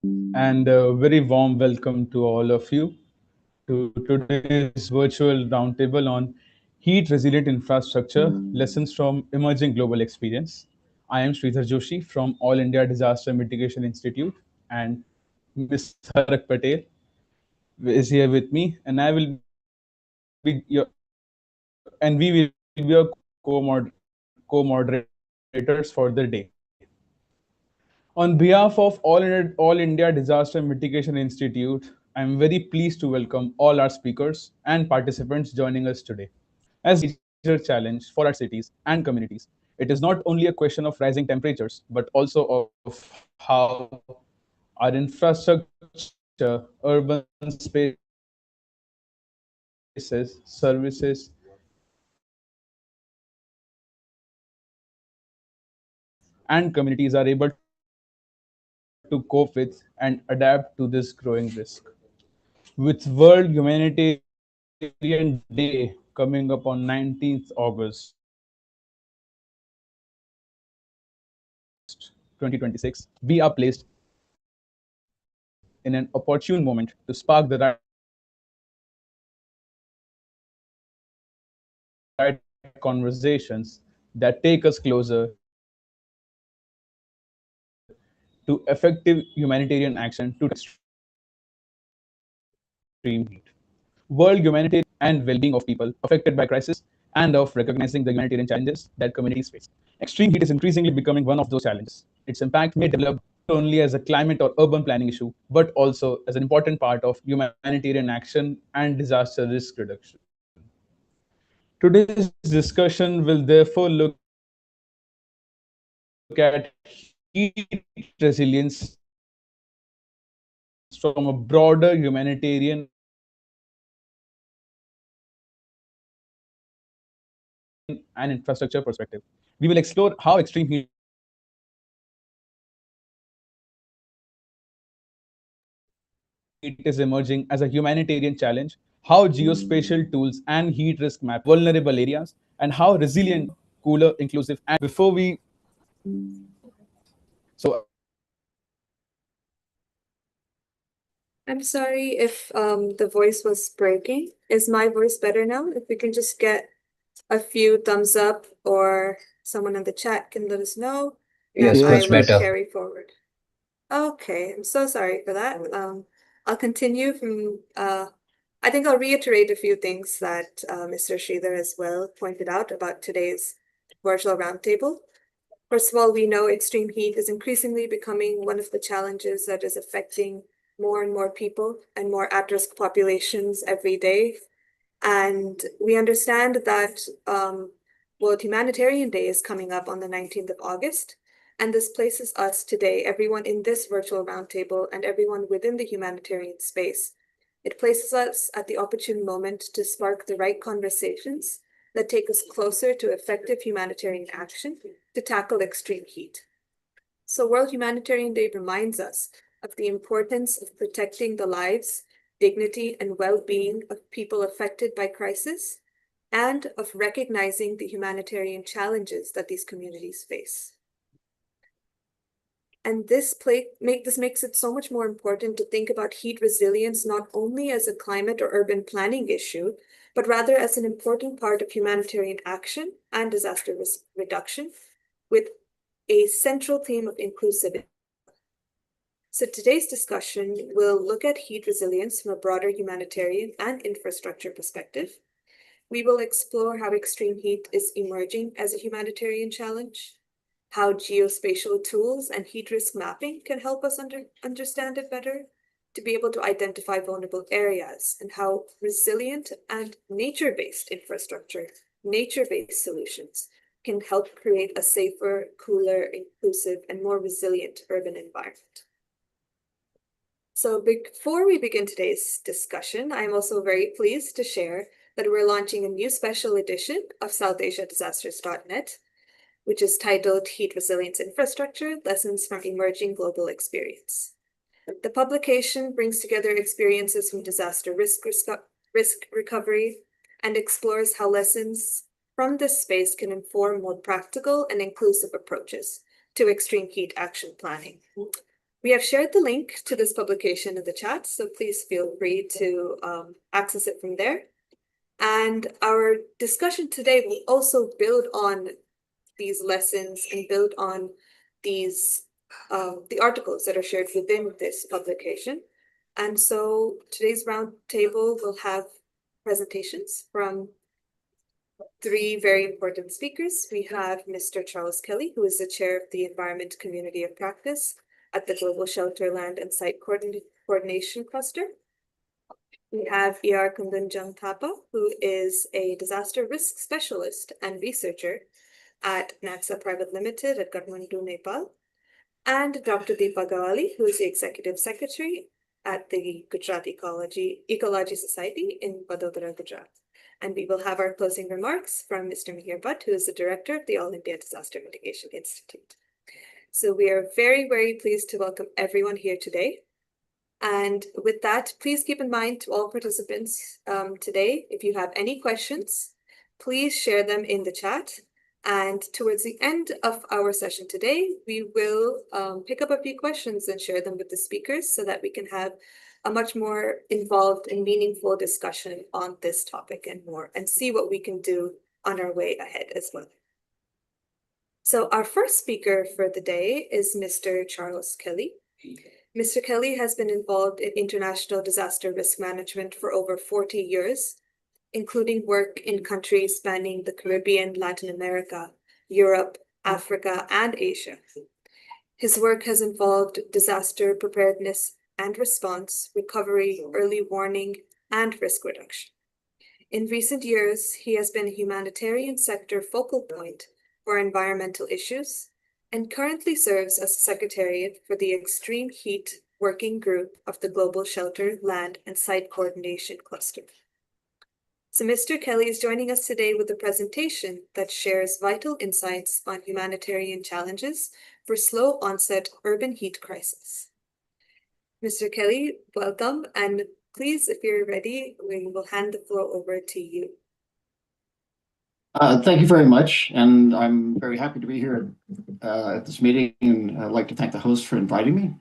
and a very warm welcome to all of you to today's virtual roundtable on heat resilient infrastructure lessons from emerging global experience. I am Sridhar Joshi from All India Disaster Mitigation Institute, and Ms. Harak Patel is here with me, and I will be we will be your co-moderators for the day. On behalf of All India Disaster Mitigation Institute, I am very pleased to welcome all our speakers and participants joining us today. As major challenge for our cities and communities, it is not only a question of rising temperatures, but also of how our infrastructure, urban spaces, services, and communities are able to cope with and adapt to this growing risk. With World Humanitarian Day coming up on 19th August 2026, we are placed in an opportune moment to spark the right conversations that take us closer to effective humanitarian action and disaster risk reduction. We will explore how extreme heat, world humanitarian and well-being of people affected by crisis, and of recognizing the humanitarian challenges that communities face. Extreme heat is increasingly becoming one of those challenges. Its impact may develop not only as a climate or urban planning issue, but also as an important part of humanitarian action and disaster risk reduction. Today's discussion will therefore look at heat resilience from a broader humanitarian and infrastructure perspective. We will explore how extreme heat is emerging as a humanitarian challenge, how geospatial tools and heat risk mapping can help create a safer, cooler, inclusive, and more vulnerable areas, and how resilient, cooler, inclusive, and before we I'm sorry if the voice was breaking. Is my voice better now? If we can just get a few thumbs up or someone in the chat can let us know, and Yes, I much will better. carry forward. Okay, I'm so sorry for that. I'll continue from I think I'll reiterate a few things that Mr. Sridhar as well pointed out about today's virtual roundtable. First of all, we know extreme heat is increasingly becoming one of the challenges that is affecting more and more people and more at-risk populations every day. And we understand that World Humanitarian Day is coming up on the 19th of August. And this places us today, everyone in this virtual roundtable and everyone within the humanitarian space. It places us at the opportune moment to spark the right conversations that take us closer to effective humanitarian action to tackle extreme heat. So World Humanitarian Day reminds us of the importance of protecting the lives, dignity, and well-being of people affected by crisis, and of recognizing the humanitarian challenges that these communities face. And this makes it so much more important to think about heat resilience not only as a climate or urban planning issue, but rather as an important part of humanitarian action and disaster risk reduction, with a central theme of inclusivity. So today's discussion will look at heat resilience from a broader humanitarian and infrastructure perspective. We will explore how extreme heat is emerging as a humanitarian challenge, how geospatial tools and heat risk mapping can help us understand it better, to be able to identify vulnerable areas, and how resilient and nature-based infrastructure, nature-based solutions can help create a safer, cooler, inclusive, and more resilient urban environment. So before we begin today's discussion, I'm also very pleased to share that we're launching a new special edition of SouthAsiaDisasters.net, which is titled Heat Resilience Infrastructure, Lessons from Emerging Global Experience. The publication brings together experiences from disaster risk recovery and explores how lessons from this space can inform more practical and inclusive approaches to extreme heat action planning. We have shared the link to this publication in the chat, so please feel free to access it from there. And our discussion today will also build on these lessons and build on these the articles that are shared within this publication. And so today's roundtable will have presentations from three very important speakers. We have Mr. Charles Kelly, who is the chair of the Environment Community of Practice at the Global Shelter Land and Site Coordination Cluster. We have E.R. Kundanjang Thapa, who is a disaster risk specialist and researcher at NATSA Private Limited at Kathmandu, Nepal. And Dr. Deepa Gawali, who is the executive secretary at the Gujarat Ecology Society in Vadodara, Gujarat. And we will have our closing remarks from Mr. Mihir Bhatt, who is the director of the All India Disaster Mitigation Institute. So we are very, very pleased to welcome everyone here today. And with that, please keep in mind to all participants today, if you have any questions, please share them in the chat. And towards the end of our session today, we will pick up a few questions and share them with the speakers so that we can have a much more involved and meaningful discussion on this topic and more, and see what we can do on our way ahead as well. So our first speaker for the day is Mr. Charles Kelly. Mr. Kelly has been involved in international disaster risk management for over 40 years, including work in countries spanning the Caribbean, Latin America, Europe, Africa, and Asia. His work has involved disaster preparedness and response, recovery, early warning, and risk reduction. In recent years, he has been a humanitarian sector focal point for environmental issues and currently serves as Secretariat for the Extreme Heat Working Group of the Global Shelter, Land, and Site Coordination Cluster. So Mr. Kelly is joining us today with a presentation that shares vital insights on humanitarian challenges for slow onset urban heat crisis. Mr. Kelly, welcome, and please, if you're ready, we will hand the floor over to you. Thank you very much, and I'm very happy to be here at this meeting, and I'd like to thank the host for inviting me.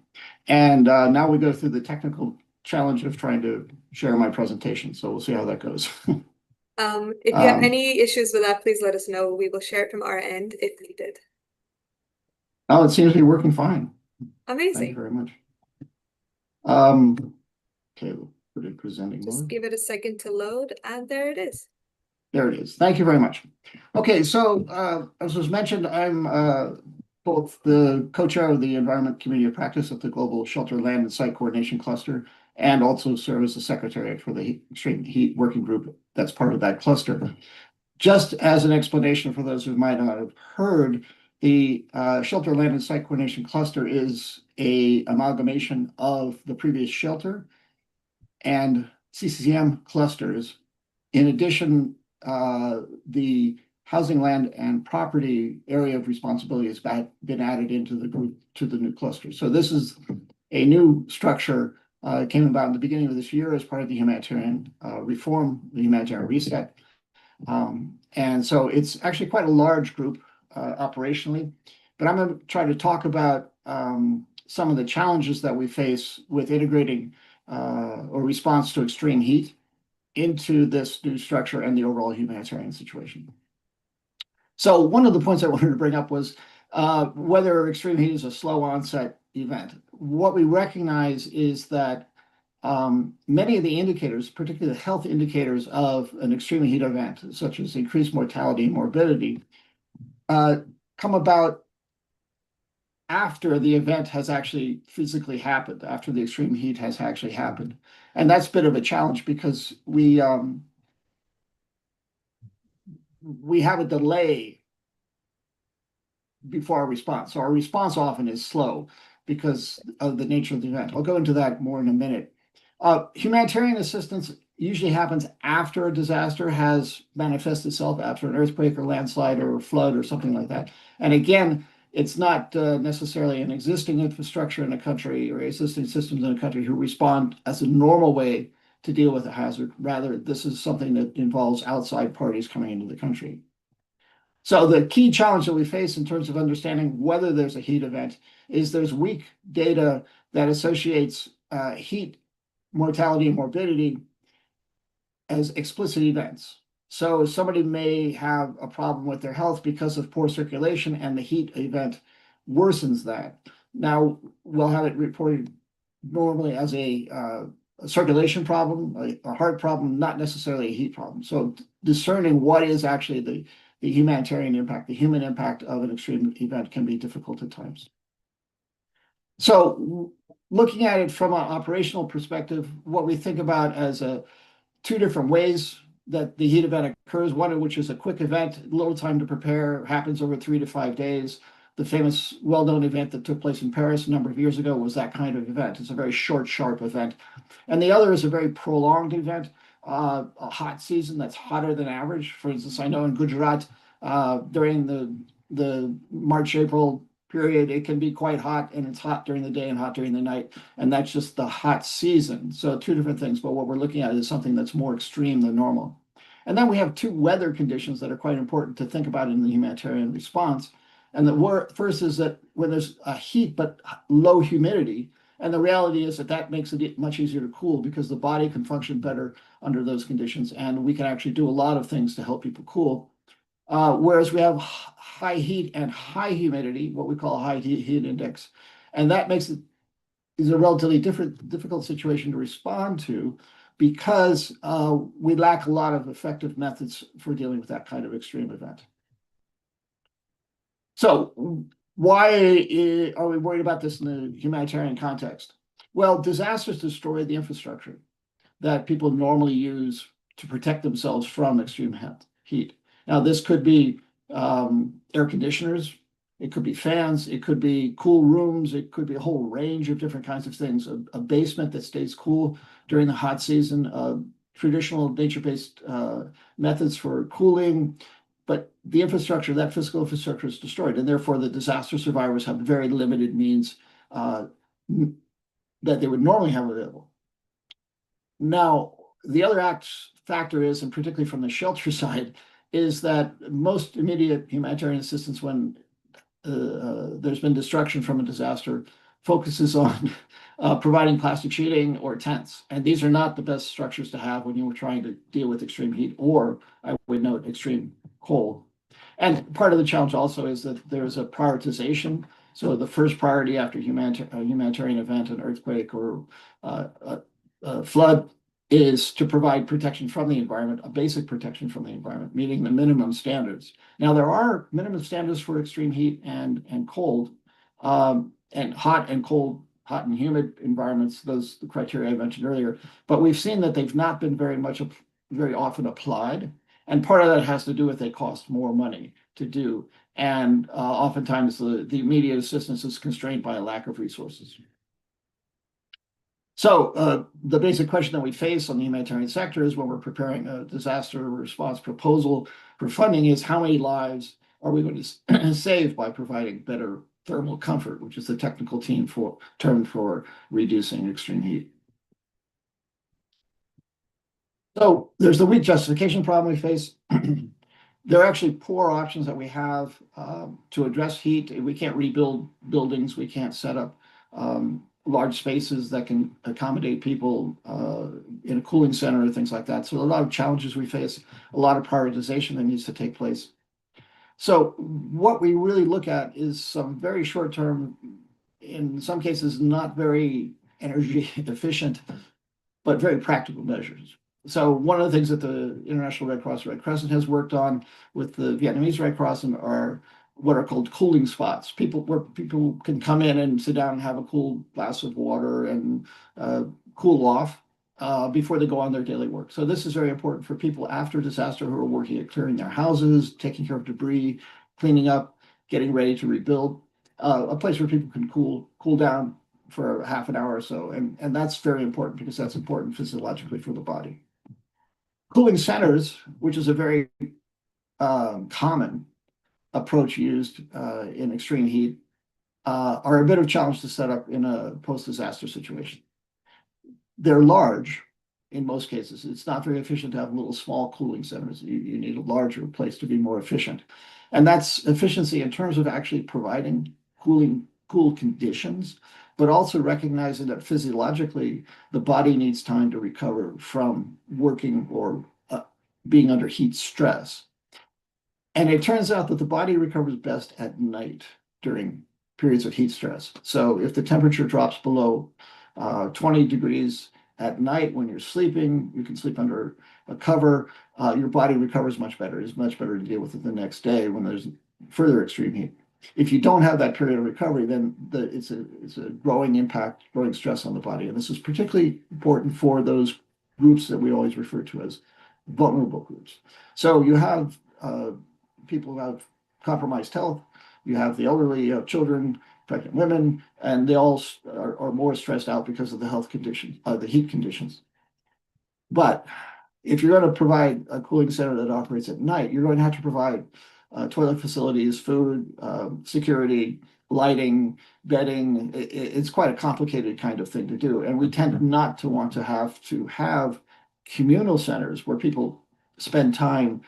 And now we go through the technical challenge of trying to share my presentation, so we'll see how that goes. If you have any issues with that, please let us know. We will share it from our end if needed. Oh, it seems to be working fine. Amazing. Thank you very much. Okay, we'll put it presenting Just mode. give it a second to load, and there it is. There it is. Thank you very much. Okay, so as was mentioned, I'm both the co-chair of the Environment Community of Practice at the Global Shelter Land and Site Coordination Cluster, and also serve as the Secretariat for the Extreme Heat Working Group that's part of that cluster. Just as an explanation for those who might not have heard, the Shelter Land and Site Coordination Cluster is an amalgamation of the previous shelter and CCM clusters. In addition, the housing, land, and property area of responsibility has been added into the group, to the new cluster. So this is a new structure, came about in the beginning of this year as part of the humanitarian reform, the humanitarian reset. And so it's actually quite a large group operationally, but I'm going to try to talk about some of the challenges that we face with integrating or response to extreme heat into this new structure and the overall humanitarian situation. So one of the points I wanted to bring up was whether extreme heat is a slow onset event. What we recognize is that many of the indicators, particularly the health indicators of an extreme heat event, such as increased mortality and morbidity, come about after the event has actually physically happened, after the extreme heat has actually happened. And that's a bit of a challenge because we have a delay before our response. So our response often is slow because of the nature of the event. I'll go into that more in a minute. Humanitarian assistance usually happens after a disaster has manifested itself, after an earthquake or landslide or flood or something like that. And again, it's not necessarily an existing infrastructure in a country or existing systems in a country who respond as a normal way to deal with a hazard. Rather, this is something that involves outside parties coming into the country. So the key challenge that we face in terms of understanding whether there's a heat event is there's weak data that associates heat mortality and morbidity as explicit events. So somebody may have a problem with their health because of poor circulation, and the heat event worsens that. Now, we'll have it reported normally as a circulation problem, a heart problem, not necessarily a heat problem. So discerning what is actually the humanitarian impact, the human impact of an extreme event can be difficult at times. So looking at it from an operational perspective, what we think about as two different ways that the heat event occurs, one of which is a quick event, little time to prepare, happens over 3 to 5 days. The famous well-known event that took place in Paris a number of years ago was that kind of event. It's a very short, sharp event. And the other is a very prolonged event, a hot season that's hotter than average. For instance, I know in Gujarat, during the March, April period, it can be quite hot, and it's hot during the day and hot during the night. And that's just the hot season. So two different things, but what we're looking at is something that's more extreme than normal. And then we have two weather conditions that are quite important to think about in the humanitarian response. And the first is that when there's a heat but low humidity, and the reality is that that makes it much easier to cool because the body can function better under those conditions, and we can actually do a lot of things to help people cool. Whereas we have high heat and high humidity, what we call a high heat index, and that makes it is a relatively difficult situation to respond to because we lack a lot of effective methods for dealing with that kind of extreme event. So why are we worried about this in the humanitarian context? Well, disasters destroy the infrastructure that people normally use to protect themselves from extreme heat. Now, this could be air conditioners, it could be fans, it could be cool rooms, it could be a whole range of different kinds of things. A basement that stays cool during the hot season, traditional nature-based methods for cooling, but the infrastructure, that physical infrastructure is destroyed, and therefore the disaster survivors have very limited means that they would normally have available. Now, the other factor is, and particularly from the shelter side, is that most immediate humanitarian assistance when there's been destruction from a disaster focuses on providing plastic sheeting or tents. And these are not the best structures to have when you were trying to deal with extreme heat or, I would note, extreme cold. And part of the challenge also is that there's a prioritization. So the first priority after a humanitarian event, an earthquake or a flood, is to provide protection from the environment, a basic protection from the environment, meeting the minimum standards. Now, there are minimum standards for extreme heat and cold, and hot and cold, hot and humid environments, those the criteria I mentioned earlier. But we've seen that they've not been very often applied. And part of that has to do with they cost more money to do. And oftentimes the immediate assistance is constrained by a lack of resources. So the basic question that we face on the humanitarian sector is when we're preparing a disaster response proposal for funding is how many lives are we going to save by providing better thermal comfort, which is the technical term for reducing extreme heat. So there's the weak justification problem we face. There are actually poor options that we have to address heat. We can't rebuild buildings. We can't set up large spaces that can accommodate people in a cooling center or things like that. So a lot of challenges we face, a lot of prioritization that needs to take place. So what we really look at is some very short-term, in some cases, not very energy efficient, but very practical measures. So one of the things that the International Red Cross Red Crescent has worked on with the Vietnamese Red Cross are what are called cooling spots, where people can come in and sit down and have a cool glass of water and cool off before they go on their daily work. So this is very important for people after disaster who are working at clearing their houses, taking care of debris, cleaning up, getting ready to rebuild, a place where people can cool down for half an hour or so. And that's very important because that's important physiologically for the body. Cooling centers, which is a very common approach used in extreme heat, are a bit of a challenge to set up in a post-disaster situation. They're large in most cases. It's not very efficient to have little small cooling centers. You need a larger place to be more efficient. And that's efficiency in terms of actually providing cool conditions, but also recognizing that physiologically the body needs time to recover from working or being under heat stress. And it turns out that the body recovers best at night during periods of heat stress. So if the temperature drops below 20 degrees at night when you're sleeping, you can sleep under a cover, your body recovers much better. It's much better to deal with it the next day when there's further extreme heat. If you don't have that period of recovery, then it's a growing impact, growing stress on the body. And this is particularly important for those groups that we always refer to as vulnerable groups. So you have people who have compromised health, you have the elderly, you have children, pregnant women, and they all are more stressed out because of the health conditions, the heat conditions. But if you're going to provide a cooling center that operates at night, you're going to have to provide toilet facilities, food, security, lighting, bedding. It's quite a complicated kind of thing to do. And we tend not to want to have communal centers where people spend time,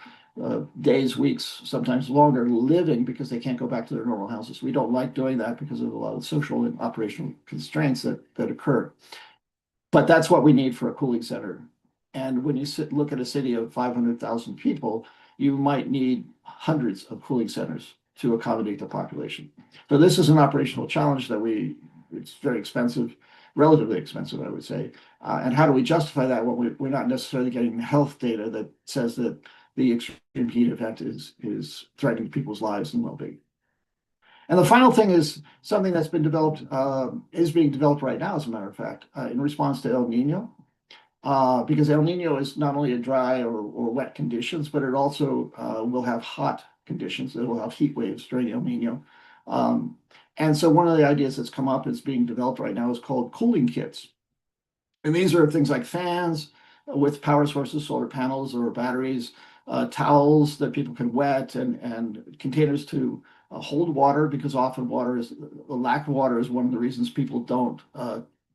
days, weeks, sometimes longer, living because they can't go back to their normal houses. We don't like doing that because of a lot of social and operational constraints that occur. But that's what we need for a cooling center. And when you look at a city of 500,000 people, you might need hundreds of cooling centers to accommodate the population. So this is an operational challenge that it's very expensive, relatively expensive, I would say. And how do we justify that when we're not necessarily getting health data that says that the extreme heat event is threatening people's lives and well-being? And the final thing is something that's been developed, is being developed right now, as a matter of fact, in response to El Nino. Because El Nino is not only a dry or wet conditions, but it also will have hot conditions. It will have heat waves during El Nino. And so one of the ideas that's come up is being developed right now is called cooling kits. And these are things like fans with power sources, solar panels or batteries, towels that people can wet, and containers to hold water, because often the lack of water is one of the reasons people don't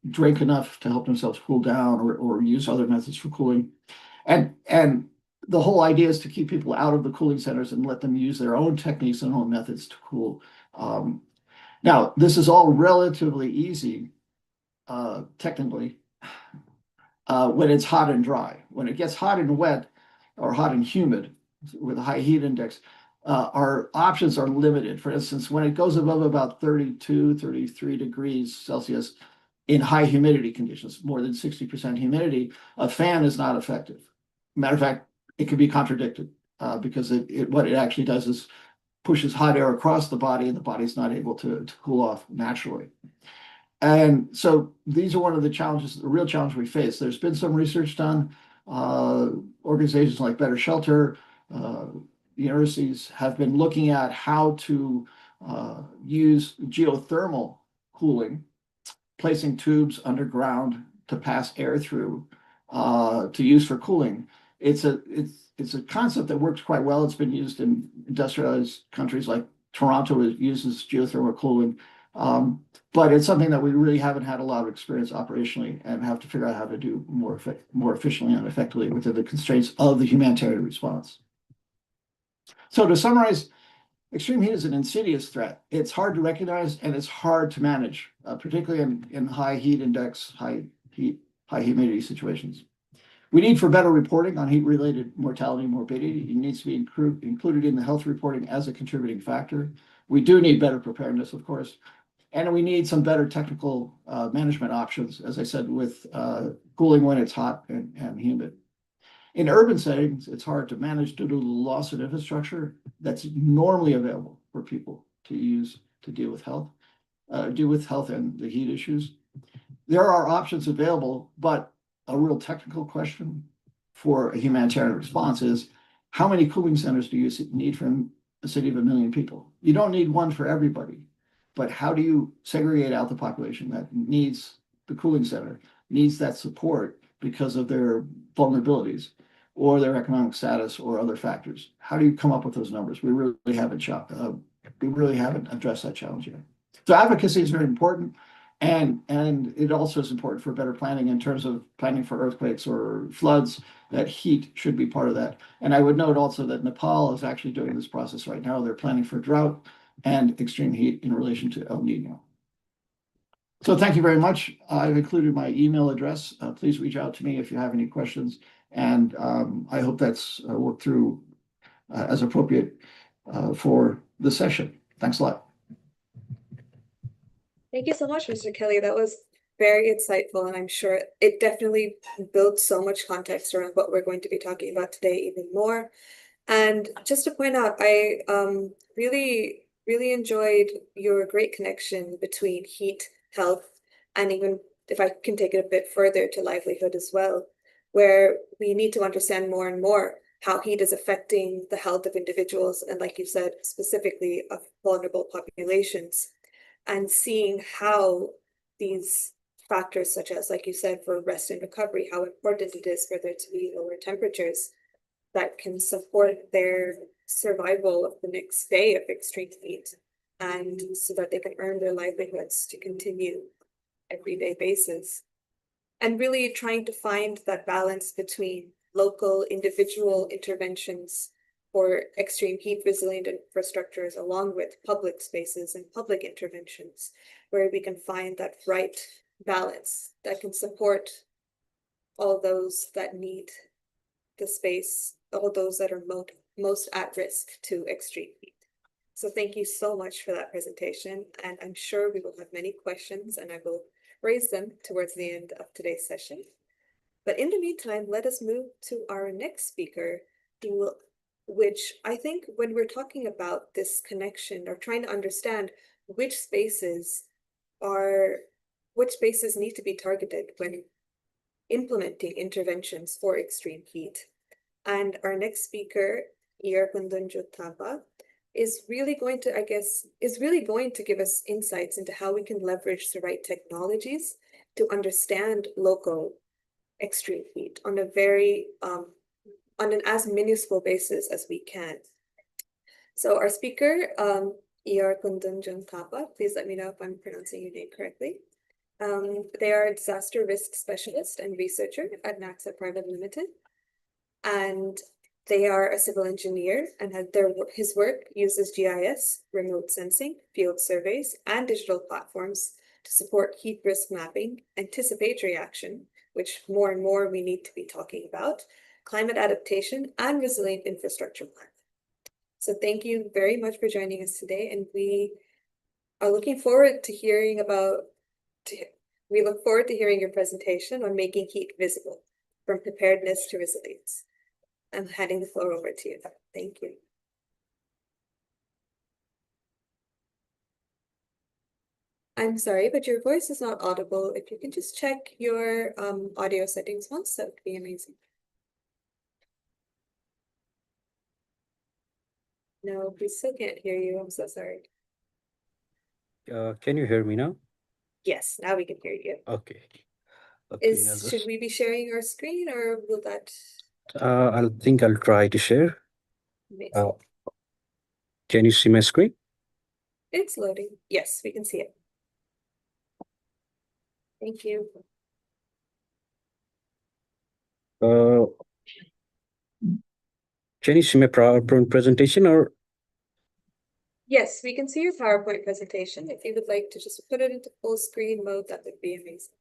drink enough to help themselves cool down or use other methods for cooling. And the whole idea is to keep people out of the cooling centers and let them use their own techniques and own methods to cool. Now, this is all relatively easy, technically, when it's hot and dry. When it gets hot and wet or hot and humid with a high heat index, our options are limited. For instance, when it goes above about 32, 33 degrees Celsius, in high humidity conditions, more than 60% humidity, a fan is not effective. Matter of fact, it can be contradicted because what it actually does is pushes hot air across the body, and the body's not able to cool off naturally. And so these are one of the challenges, the real challenge we face. There's been some research done. Organizations like Better Shelter, universities have been looking at how to use geothermal cooling, placing tubes underground to pass air through to use for cooling. It's a concept that works quite well. It's been used in industrialized countries like Toronto. It uses geothermal cooling, but it's something that we really haven't had a lot of experience operationally, and have to figure out how to do more efficiently and effectively within the constraints of the humanitarian response. So to summarize, extreme heat is an insidious threat. It's hard to recognize and it's hard to manage, particularly in high heat index, high humidity situations. We need for better reporting on heat-related mortality and morbidity. It needs to be included in the health reporting as a contributing factor. We do need better preparedness, of course, and we need some better technical management options, as I said, with cooling when it's hot and humid. In urban settings, it's hard to manage due to the loss of infrastructure that's normally available for people to use to deal with health and the heat issues. There are options available, but a real technical question for a humanitarian response is, how many cooling centers do you need for a city of 1 million people? You don't need one for everybody, but how do you segregate out the population that needs the cooling center, needs that support because of their vulnerabilities or their economic status or other factors? How do you come up with those numbers? We really haven't addressed that challenge yet. So advocacy is very important. And it also is important for better planning in terms of planning for earthquakes or floods, that heat should be part of that. And I would note also that Nepal is actually doing this process right now. They're planning for drought and extreme heat in relation to El Nino. So thank you very much. I've included my email address. Please reach out to me if you have any questions. And I hope that's worked through as appropriate for the session. Thanks a lot. Thank you so much, Mr. Kelly. That was very insightful, and I'm sure it definitely built so much context around what we're going to be talking about today even more. And just to point out, I really, really enjoyed your great connection between heat, health, and even if I can take it a bit further to livelihood as well, where we need to understand more and more how heat is affecting the health of individuals, and like you said, specifically of vulnerable populations, and seeing how these factors, such as, like you said, for rest and recovery, how important it is for there to be lower temperatures that can support their survival of the next day of extreme heat, and so that they can earn their livelihoods to continue everyday basis. And really trying to find that balance between local individual interventions for extreme heat resilient infrastructures along with public spaces and public interventions, where we can find that right balance that can support all those that need the space, all those that are most at risk to extreme heat. So thank you so much for that presentation, and I'm sure we will have many questions, and I will raise them towards the end of today's session. But in the meantime, let us move to our next speaker, which I think when we're talking about this connection or trying to understand which spaces need to be targeted when implementing interventions for extreme heat. And our next speaker, Iyarkundun Thapa, is really going to give us insights into how we can leverage the right technologies to understand local extreme heat on on an as minuscule basis as we can. So our speaker, Iyarkundun Thapa, please let me know if I'm pronouncing your name correctly. They are a disaster risk specialist and researcher at NACSA Private Limited, and they are a civil engineer, and his work uses GIS, remote sensing, field surveys, and digital platforms to support heat risk mapping, anticipatory action, which more and more we need to be talking about, climate adaptation, and resilient infrastructure planning. So thank you very much for joining us today, and we are looking forward to hearing your presentation on making heat visible, from preparedness to resilience. I'm handing the floor over to you. Thank you. I'm sorry, but your voice is not audible. If you can just check your audio settings once, that would be amazing. No, we still can't hear you. I'm so sorry. Can you hear me now? Yes, now we can hear you. Okay. Okay. Should we be sharing our screen, or will that? I'll try to share. Amazing. Can you see my screen? It's loading. Yes, we can see it. Thank you. Can you see my PowerPoint presentation, or? Yes, we can see your PowerPoint presentation. If you would like to just put it into full screen mode, that would be amazing.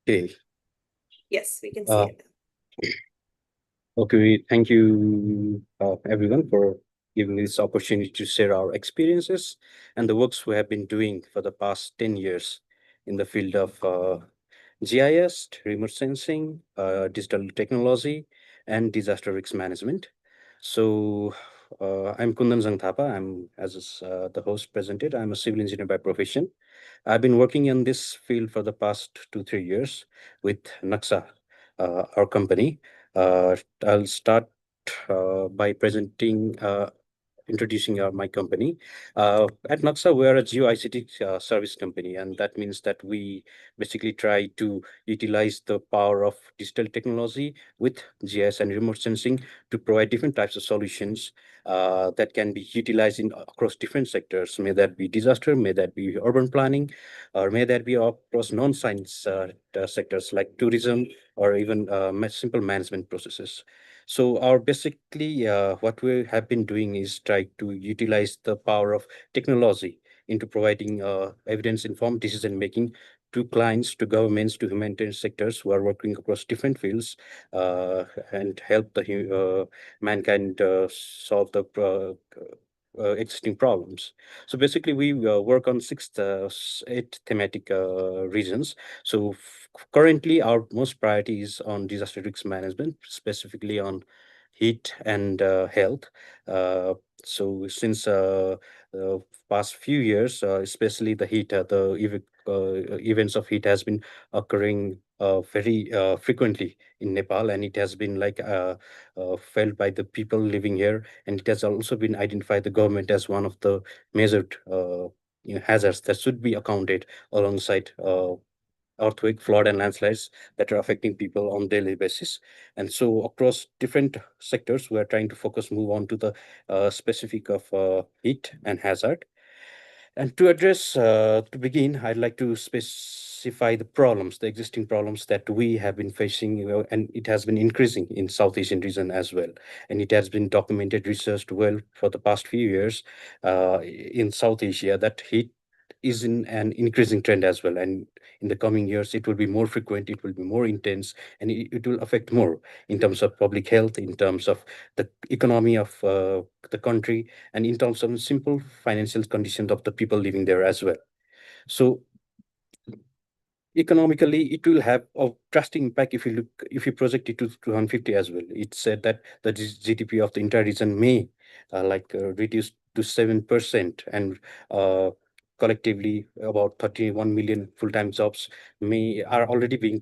Okay. Yes, we can see it now. Okay, thank you everyone for giving me this opportunity to share our experiences and the works we have been doing for the past 10 years in the field of GIS, remote sensing, digital technology, and disaster risk management. So I'm Kundan Thapa. I'm, as the host presented, I'm a civil engineer by profession. I've been working in this field for the past 2-3 years with NACSA, our company. I'll start by presenting introducing my company. At Naxa, we are a Geo ICT service company, and that means that we basically try to utilize the power of digital technology with GIS and remote sensing to provide different types of solutions that can be utilized in across different sectors. May that be disaster, may that be urban planning, or may that be across non-science sectors like tourism or even simple management processes. So our basically what we have been doing is try to utilize the power of technology into providing evidence-informed decision making to clients, to governments, to humanitarian sectors who are working across different fields and help the mankind solve the existing problems. So basically, we work on eight thematic regions. So currently, our most priority is on disaster risk management, specifically on heat and health. So since past few years, especially the heat, events of heat has been occurring very frequently in Nepal, and it has been like felt by the people living here, and it has also been identified the government as one of the measured hazards that should be accounted alongside earthquake, flood, and landslides that are affecting people on daily basis. And so across different sectors, we are trying to move on to the specific of heat and hazard. And to address, to begin, I'd like to specify the problems, the existing problems that we have been facing, and it has been increasing in South Asian region as well. And it has been documented, researched well for the past few years in South Asia that heat is in an increasing trend as well. And in the coming years, it will be more frequent, it will be more intense, and it will affect more in terms of public health, in terms of the economy of the country, and in terms of simple financial conditions of the people living there as well. So economically, it will have a drastic impact if you project it to 250 as well. It's said that the GDP of the entire region may reduce to 7%, and collectively about 31 million full-time jobs are already being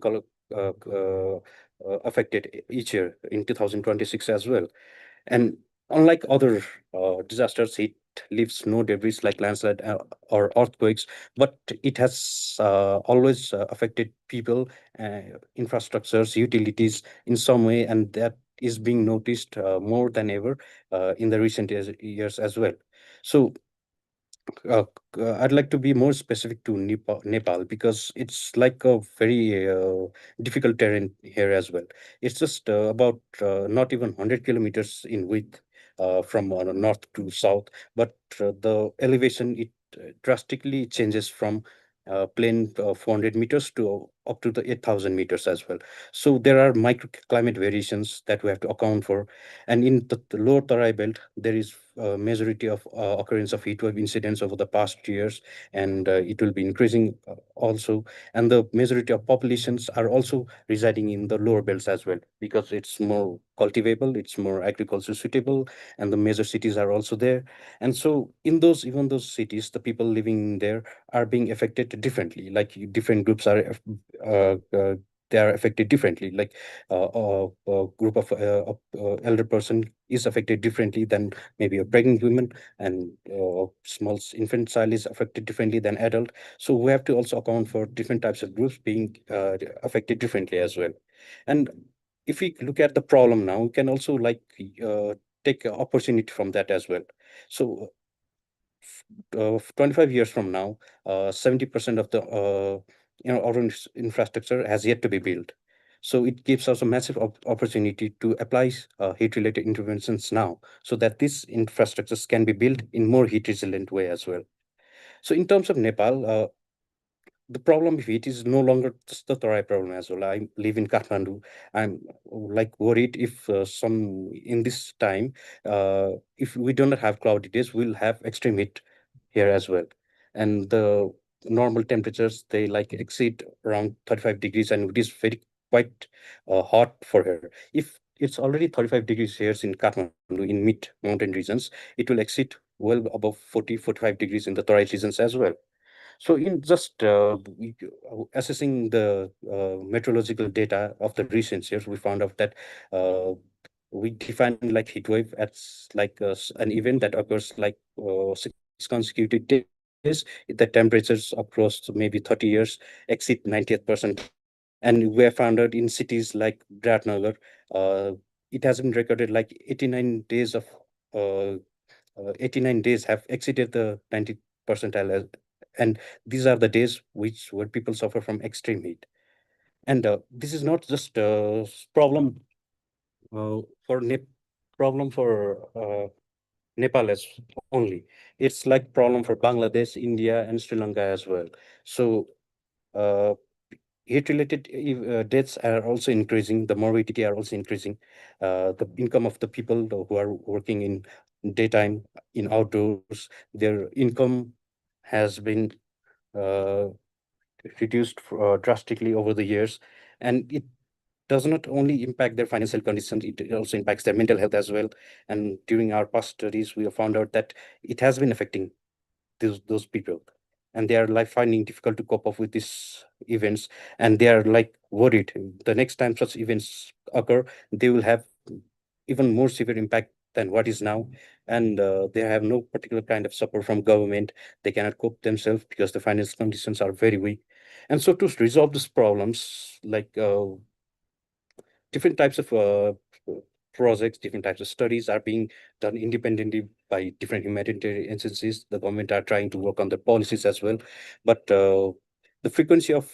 affected each year in 2026 as well. And unlike other disasters, it leaves no debris like landslide or earthquakes, but it has always affected people, infrastructures, utilities in some way, and that is being noticed more than ever in the recent years as well. So uh, I'd like to be more specific to Nepal because it's like a very difficult terrain here as well. It's just about not even 100 kilometers in width from north to south, but the elevation it drastically changes from plain 400 meters to up to the 8,000 meters as well. So there are microclimate variations that we have to account for, and in the lower Tarai belt, there is majority of occurrence of heatwave incidents over the past years, and it will be increasing also. And the majority of populations are also residing in the lower belts as well because it's more cultivable, it's more agriculture suitable, and the major cities are also there. And so in even those cities, the people living there are being affected differently. Like different groups are they are affected differently. Like a group of elder person is affected differently than maybe a pregnant woman, and small infant child is affected differently than adult. So we have to also account for different types of groups being affected differently as well. And if we look at the problem now, we can also take opportunity from that as well. So 25 years from now, 70% of the urban infrastructure has yet to be built. So it gives us a massive opportunity to apply heat-related interventions now, so that these infrastructures can be built in more heat-resilient way as well. So in terms of Nepal, the problem with it is no longer just the Tarai problem as well. I live in Kathmandu. I'm like worried if some in this time, if we do not have cloudy days, we'll have extreme heat here as well. And the normal temperatures, they like exceed around 35 degrees, and it is very quite hot for here. If it's already 35 degrees here in Kathmandu in mid mountain regions, it will exceed well above 45 degrees in the Tarai regions as well. So in just assessing the meteorological data of the recent years, we found out that uh, we define like heat wave as like an event that occurs like 6 consecutive days. The temperatures across maybe 30 years exceed 90th percent. And we have found out in cities like Biratnagar, it has been recorded like 89 days of 89 days have exceeded the 90th percentile. And these are the days where people suffer from extreme heat. And this is not just a problem for problem for Nepal as only. It's like problem for Bangladesh, India, and Sri Lanka as well. So uh, heat-related deaths are also increasing. The morbidity are also increasing. The income of the people who are working in daytime, in outdoors, their income has been uh, reduced drastically over the years, and it does not only impact their financial conditions, it also impacts their mental health as well. And during our past studies, we have found out that it has been affecting those people, and they are like finding difficult to cope up with these events, and they are like worried the next time such events occur, they will have even more severe impact than what is now. And they have no particular kind of support from government. They cannot cope themselves because the financial conditions are very weak. And so to resolve these problems, like different types of projects, different types of studies are being done independently by different humanitarian agencies. The government are trying to work on the policies as well, but the frequency of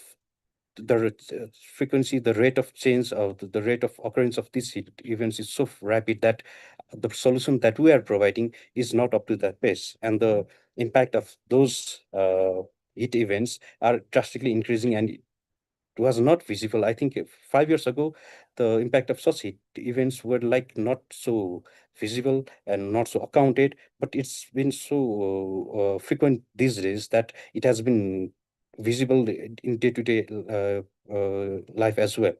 the rate of change of the rate of occurrence of these heat events is so rapid that the solution that we are providing is not up to that pace, and the impact of those heat events are drastically increasing, and was not visible. I think 5 years ago, the impact of such events were like not so visible and not so accounted, but it's been so frequent these days that it has been visible in day-to-day life as well.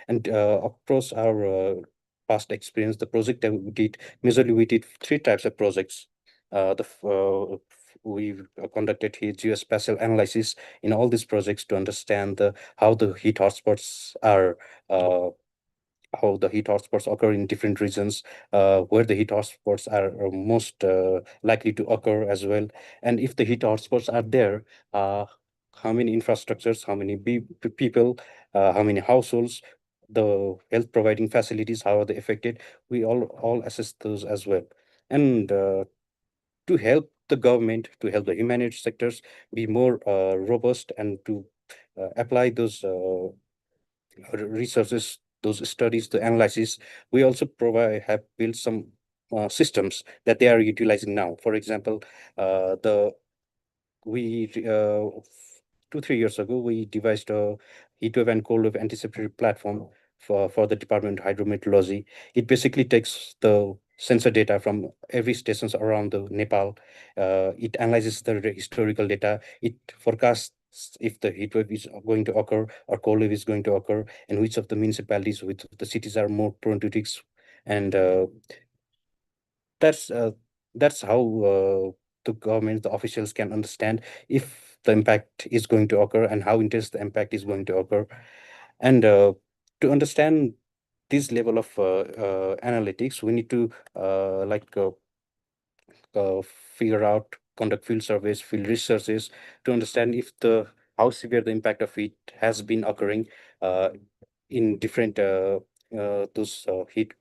And across our past experience, the project that we did, majorly we did three types of projects. We conducted here geospatial analysis in all these projects to understand how the heat hotspots are, uh, how the heat hotspots occur in different regions, where the heat hotspots are most likely to occur as well. And if the heat hotspots are there, how many infrastructures, how many people, how many households, the health providing facilities, how are they affected? We all assess those as well. And to help the government, to help the humanitarian sectors be more robust and to apply those researches, those studies, the analysis, we also have built some systems that they are utilizing now. For example, the we 2 3 years ago we devised a heat wave and cold wave anticipatory platform for the Department of Hydrometeorology. It basically takes the sensor data from every stations around the Nepal. It analyzes the historical data. It forecasts if the heat wave is going to occur or cold wave is going to occur, and which of the municipalities, which of the cities are more prone to risks. And that's uh, that's how the government, the officials can understand if the impact is going to occur and how intense the impact is going to occur. And to understand this level of analytics, we need to figure out, conduct field surveys, field researches to understand if the how severe the impact of it has been occurring uh, in different those heat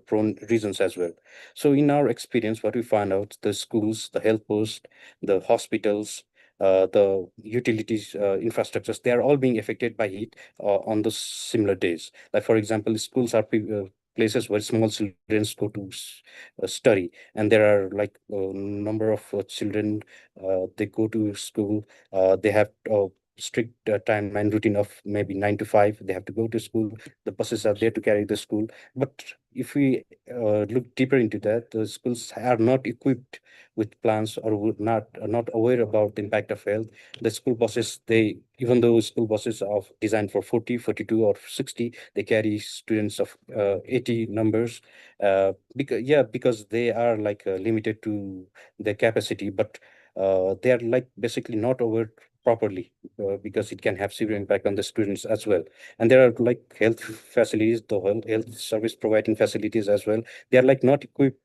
prone regions as well. So in our experience, what we find out, the schools, the health posts, the hospitals, the utilities infrastructures, they are all being affected by heat on those similar days. Like for example, schools are places where small children go to study, and there are like a number of children, they go to school, they have strict timeline routine of maybe 9 to 5. They have to go to school. The buses are there to carry the school. But if we look deeper into that, the schools are not equipped with plans or would not are not aware about the impact of health. The school buses, they even though school buses are designed for 40, 42, or 60, they carry students of 80 numbers. Because they are like limited to their capacity, but they are like basically not aware properly, because it can have severe impact on the students as well. And there are like health facilities, the health service providing facilities as well. They are like not equipped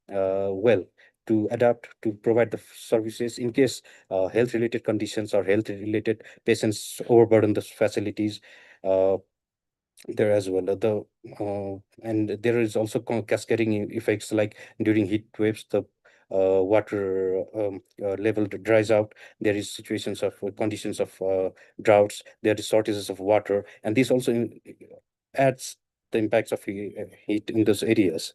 well to adapt to provide the services in case health related conditions or health related patients overburden the facilities there as well. And there is also cascading effects, like during heat waves, the water level dries out. There is situations of conditions of droughts. There is shortages of water, and this also adds the impacts of heat in those areas.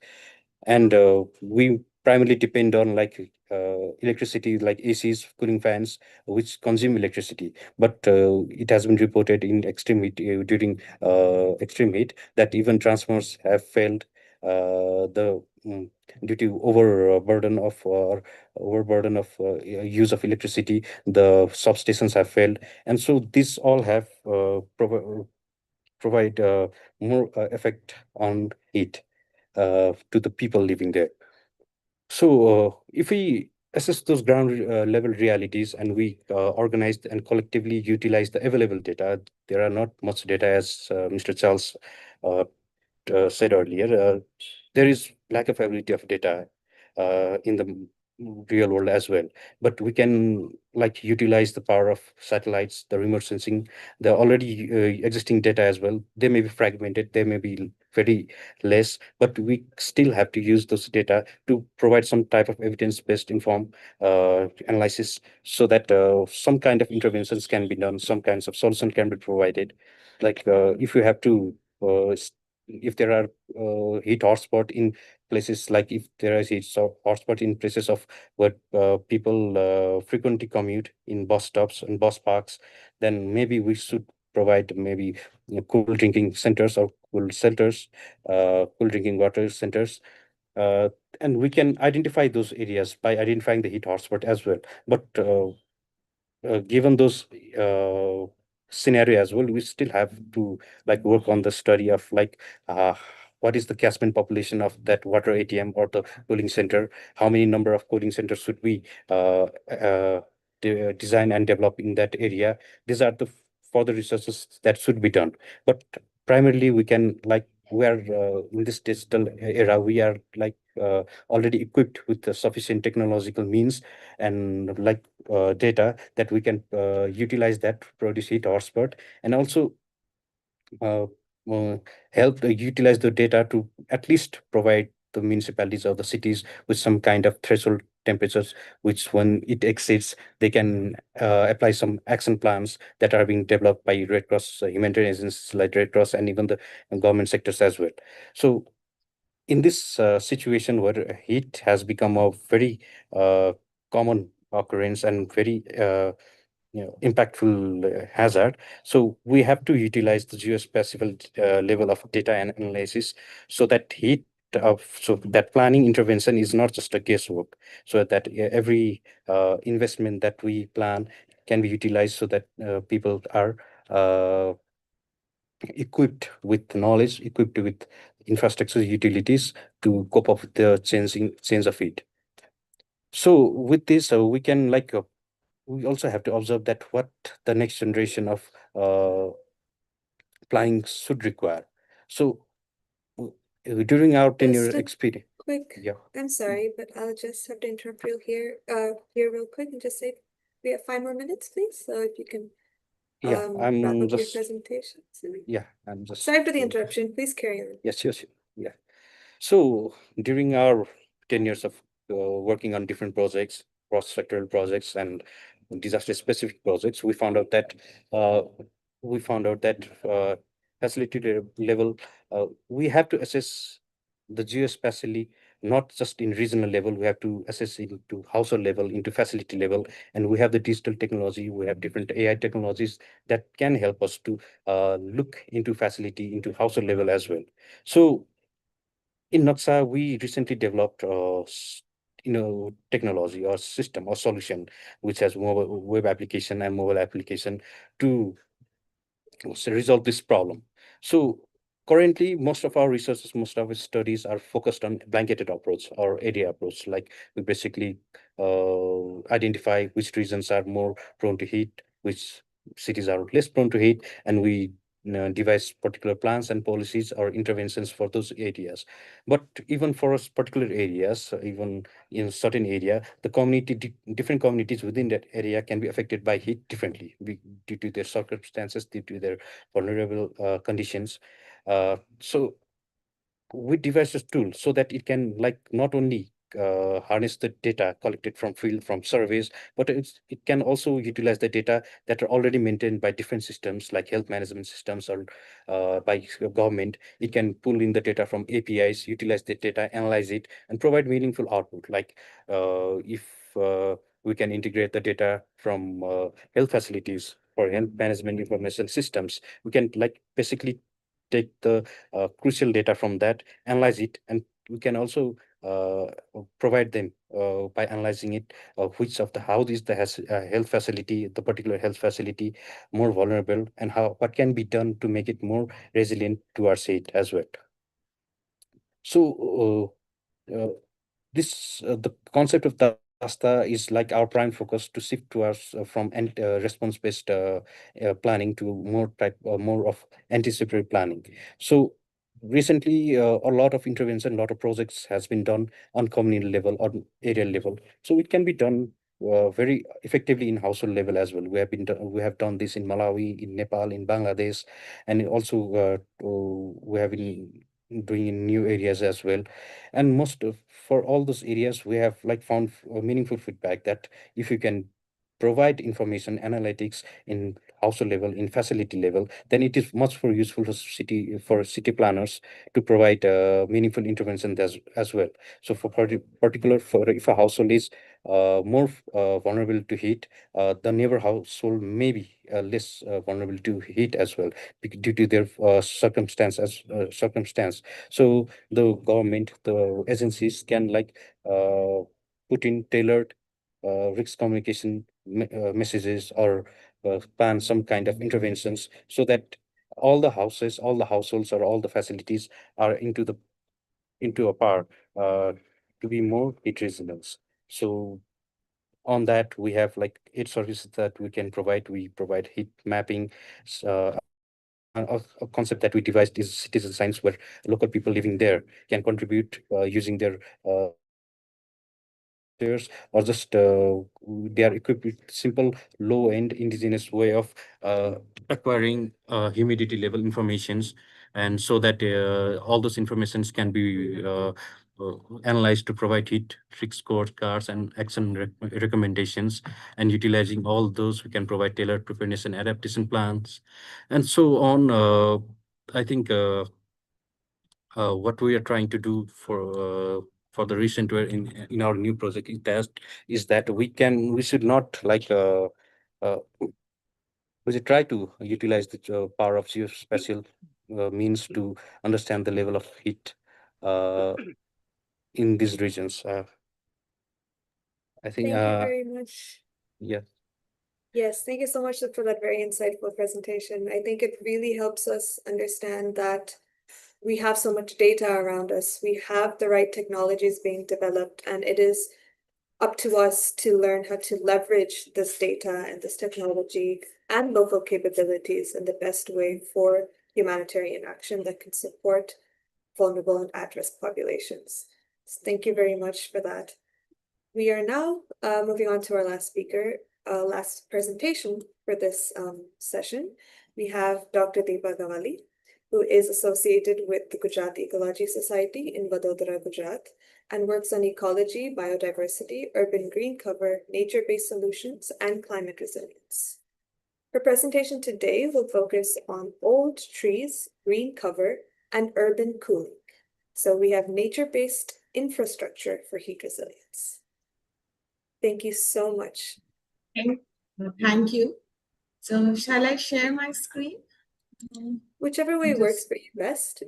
And we primarily depend on like electricity, like ACs, cooling fans, which consume electricity. But it has been reported in extreme heat, during extreme heat, that even transformers have failed due to overburden of use of electricity. The substations have failed, and so these all have provide more effect on heat to the people living there. So, if we assess those ground level realities, and we organize and collectively utilize the available data, there are not much data, as Mr. Charles uh, said earlier. There is lack of availability of data in the real world as well. But we can like utilize the power of satellites, the remote sensing, the already existing data as well. They may be fragmented, they may be very less, but we still have to use those data to provide some type of evidence-based informed analysis, so that some kind of interventions can be done, some kinds of solution can be provided. Like if you have to if there are heat hotspot in places, like if there is heat hotspot in places of where people frequently commute in bus stops and bus parks, then maybe we should provide maybe cool drinking centers or cool shelters, cool drinking water centers. Uh, and we can identify those areas by identifying the heat hotspot as well. But given those scenario as well, we still have to like work on the study of like what is the catchment population of that water ATM or the cooling center? How many number of cooling centers should we design and develop in that area? These are the further researches that should be done. But primarily, we can like we are in this digital era, we are like already equipped with the sufficient technological means and like data that we can utilize that to produce heat hotspot, and also uh, help utilize the data to at least provide the municipalities or the cities with some kind of threshold temperatures, which when it exceeds, they can apply some action plans that are being developed by Red Cross, humanitarian agencies like Red Cross, and even the government sectors as well. So in this situation where heat has become a very common occurrence and very impactful hazard, so we have to utilize the geospatial level of data and analysis, so that so that planning intervention is not just a guesswork, so that every investment that we plan can be utilized, so that people are uh, equipped with knowledge, equipped with infrastructure utilities to cope up with the change of it. So with this, we can like we also have to observe that what the next generation of planning should require. So during our tenure Just a experience, quick, yeah, I'm sorry, but I'll just have to interrupt you here real quick and just say, we have 5 more minutes, please, so if you can yeah, wrap I'm up your just presentation. yeah, I'm just Sorry for the interruption, please carry on. yes, yes, yeah. So during our 10 years of working on different projects, cross-sectoral projects and disaster-specific projects, uh, we found out that facility level, we have to assess the geospatially, not just in regional level. We have to assess into household level, into facility level, and we have the digital technology. We have different AI technologies that can help us to look into facility, into household level as well. So in Naxa, we recently developed technology or system or solution which has mobile web application and mobile application to resolve this problem. So currently, most of our researches, most of our studies are focused on blanketed approach or area approach. Like we basically identify which regions are more prone to heat, which cities are less prone to heat, and we devise particular plans and policies or interventions for those areas. But even for us particular areas, even in certain area, the different communities within that area can be affected by heat differently due to their circumstances, due to their vulnerable conditions. So we devised a tool so that it can like not only harness the data collected from field from surveys, but it can also utilize the data that are already maintained by different systems like health management systems or by government. It can pull in the data from APIs, utilize the data, analyze it, and provide meaningful output. Like if we can integrate the data from health facilities for health management information systems, we can like basically take the crucial data from that, analyze it, and we can also provide them by analyzing it, which of the how is the health facility, the particular health facility, more vulnerable, and how what can be done to make it more resilient towards it as well. So the concept of DASTA is like our prime focus to shift towards from response-based planning to more of anticipatory planning. So recently, a lot of intervention, a lot of projects has been done on community level, on area level. So it can be done very effectively in household level as well. We have done this in Malawi, in Nepal, in Bangladesh, and also we have been doing in new areas as well. And for all those areas, we have like found meaningful feedback that if you can provide information analytics in household level, in facility level, then it is much more useful for city planners to provide meaningful intervention as well. So for particular, for if a household is more vulnerable to heat, the neighbor household may be less vulnerable to heat as well due to their circumstance. So the government, the agencies can like put in tailored risk communication messages or plan some kind of interventions so that all the houses, all the households, or all the facilities are into a par to be more heat resilient. So on that, we have like 8 services that we can provide. We provide heat mapping. A concept that we devised is citizen science, where local people living there can contribute using their or just they are equipped with simple low-end indigenous way of acquiring humidity level informations, and so that all those informations can be analyzed to provide heat trick scorecards and action recommendations. And utilizing all those, we can provide tailored preparedness and adaptation plans and so on. I think what we are trying to do for the recent where in our new project is that we should not like we should try to utilize the power of geospatial means to understand the level of heat in these regions. I think Thank you very much. yeah. Yes, thank you so much for that very insightful presentation. I think it really helps us understand that we have so much data around us. We have the right technologies being developed, and it is up to us to learn how to leverage this data and this technology and local capabilities in the best way for humanitarian action that can support vulnerable and at-risk populations. So thank you very much for that. We are now moving on to our last speaker, last presentation for this session. We have Dr. Deepa Gawali, who is associated with the Gujarat Ecology Society in Vadodara, Gujarat, and works on ecology, biodiversity, urban green cover, nature-based solutions, and climate resilience. Her presentation today will focus on old trees, green cover, and urban cooling. So we have nature-based infrastructure for heat resilience. Thank you so much. Thank you. So shall I share my screen? Whichever way works for you best.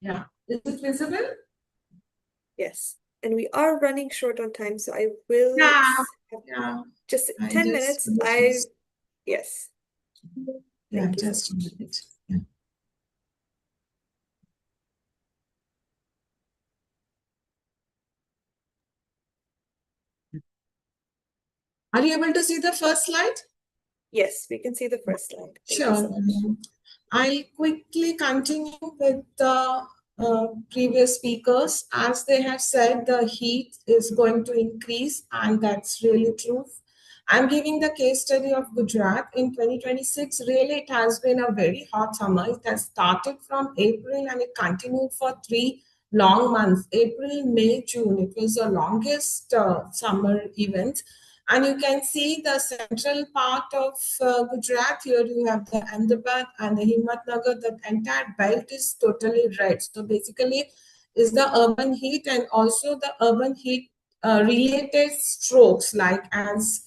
Yeah. Is it visible? Yes. And we are running short on time, so I will Yeah. just I 10 just minutes. noticed. Yes. Yeah, Thank you so just a much. minute. Yeah. Are you able to see the first slide? Yes, we can see the first slide. Thank you Sure. so much. I'll quickly continue with the previous speakers. As they have said, the heat is going to increase, and that's really true. I'm giving the case study of Gujarat in 2026. Really, it has been a very hot summer. It has started from April and it continued for 3 long months. April, May, June. It was the longest summer event. And you can see the central part of Gujarat. Here you have the Ahmedabad and the Himatnagar. The entire belt is totally red. So basically, is the urban heat and also the urban heat related strokes, like as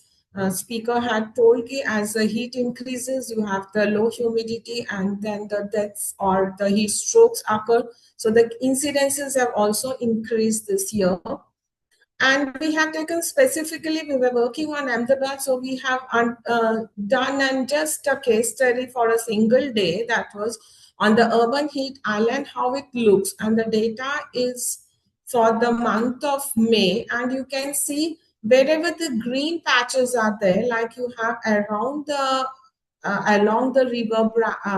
speaker had told you, as the heat increases, you have the low humidity and then the deaths or the heat strokes occur. So the incidences have also increased this year. And we have taken specifically, we were working on Ahmedabad, so we have done and just a case study for a single day that was on the urban heat island, how it looks. And the data is for the month of May. And you can see wherever the green patches are there, like you have around the along the river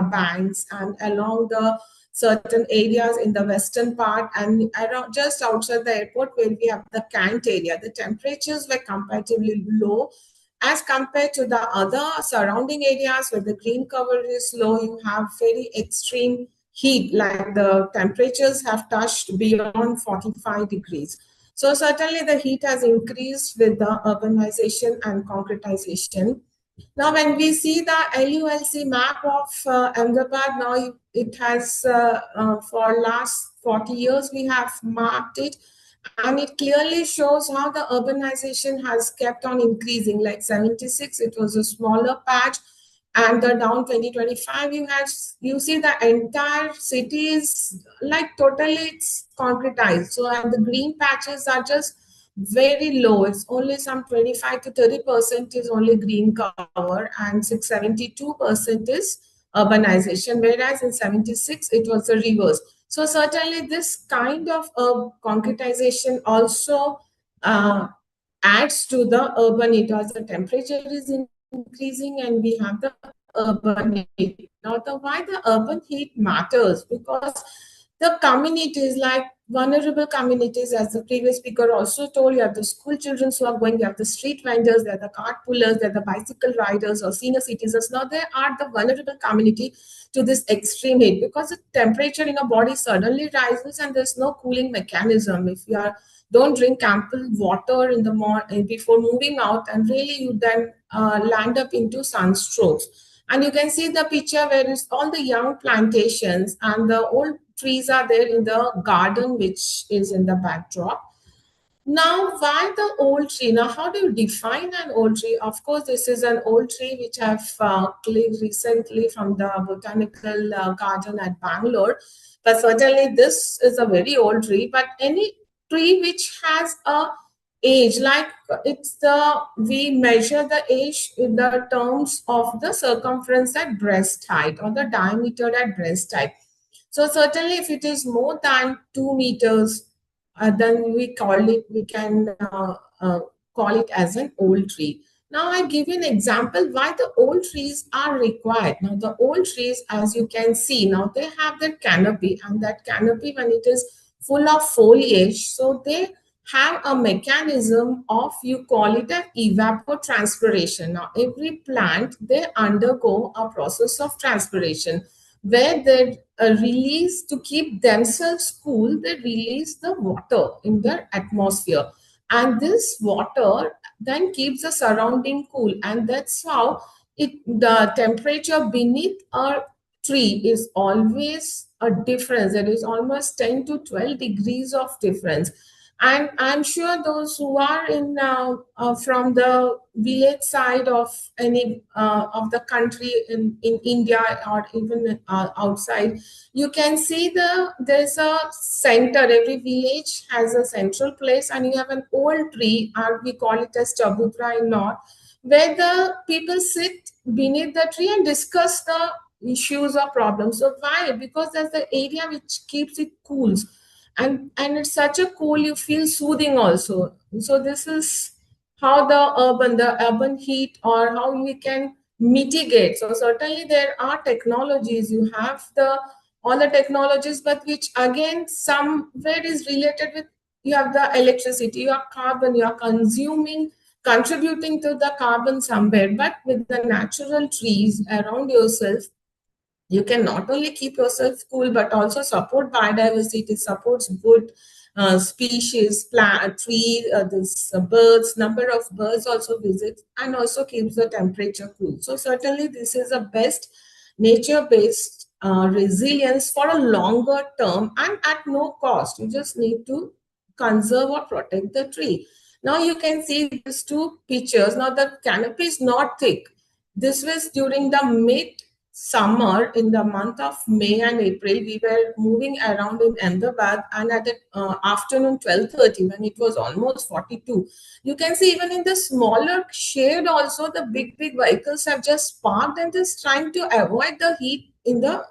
banks and along the certain areas in the western part and around just outside the airport where we have the Kant area. The temperatures were comparatively low as compared to the other surrounding areas where the green cover is low. You have very extreme heat, like the temperatures have touched beyond 45 degrees. So certainly the heat has increased with the urbanization and concretization. Now, when we see the LULC map of Ahmedabad, now it has, for last 40 years, we have mapped it, and it clearly shows how the urbanization has kept on increasing. Like 76, it was a smaller patch, and the down 2025, you see the entire city is like totally it's concretized. So, and the green patches are just very low. It's only some 25 to 30% is only green cover, and 672% is urbanization, whereas in 76 it was the reverse. So certainly this kind of concretization also adds to the urban heat as the temperature is increasing and we have the urban heat. Now, why the urban heat matters? Because the communities, like vulnerable communities, as the previous speaker also told, you have the school children who are going, you have the street vendors, there are the cart pullers, there are the bicycle riders or senior citizens. Now they are the vulnerable community to this extreme heat because the temperature in a body suddenly rises and there's no cooling mechanism. If you don't drink ample water in the morning before moving out, and really you then land up into sunstrokes. And you can see the picture where it's all the young plantations and the old trees are there in the garden, which is in the backdrop. Now, why the old tree? Now, how do you define an old tree? Of course, this is an old tree which I've clicked recently from the botanical garden at Bangalore. But certainly, this is a very old tree. But any tree which has a age, like we measure the age in the terms of the circumference at breast height or the diameter at breast height. So certainly, if it is more than 2 meters, then we can call it as an old tree. Now I give you an example why the old trees are required. Now the old trees, as you can see, now they have their canopy, and that canopy, when it is full of foliage, so they have a mechanism of, you call it an evapotranspiration. Now every plant, they undergo a process of transpiration where they release, to keep themselves cool, they release the water in their atmosphere. And this water then keeps the surrounding cool. And that's how the temperature beneath a tree is always a difference. There is almost 10 to 12 degrees of difference. And I'm sure those who are in from the village side of any of the country in India or even outside, you can see there's a center. Every village has a central place, and you have an old tree, or we call it as chabudra in North, where the people sit beneath the tree and discuss the issues or problems. So why? Because that's the area which keeps it cool, and it's such a cool, you feel soothing also. So this is how the urban heat, or how we can mitigate. So certainly there are technologies, you have the all the technologies, but which again somewhere is related with, you have the electricity, you have carbon, you are consuming, contributing to the carbon somewhere. But with the natural trees around yourself, you can not only keep yourself cool, but also support biodiversity, supports good species, plant, tree, this birds, number of birds also visit, and also keeps the temperature cool. So certainly this is a best nature-based resilience for a longer term and at no cost. You just need to conserve or protect the tree. Now you can see these two pictures. Now the canopy is not thick. This was during the mid summer, in the month of May and April. We were moving around in Ahmedabad, and at the afternoon 12:30, when it was almost 42, you can see even in the smaller shade also, the big vehicles have just parked and just trying to avoid the heat in the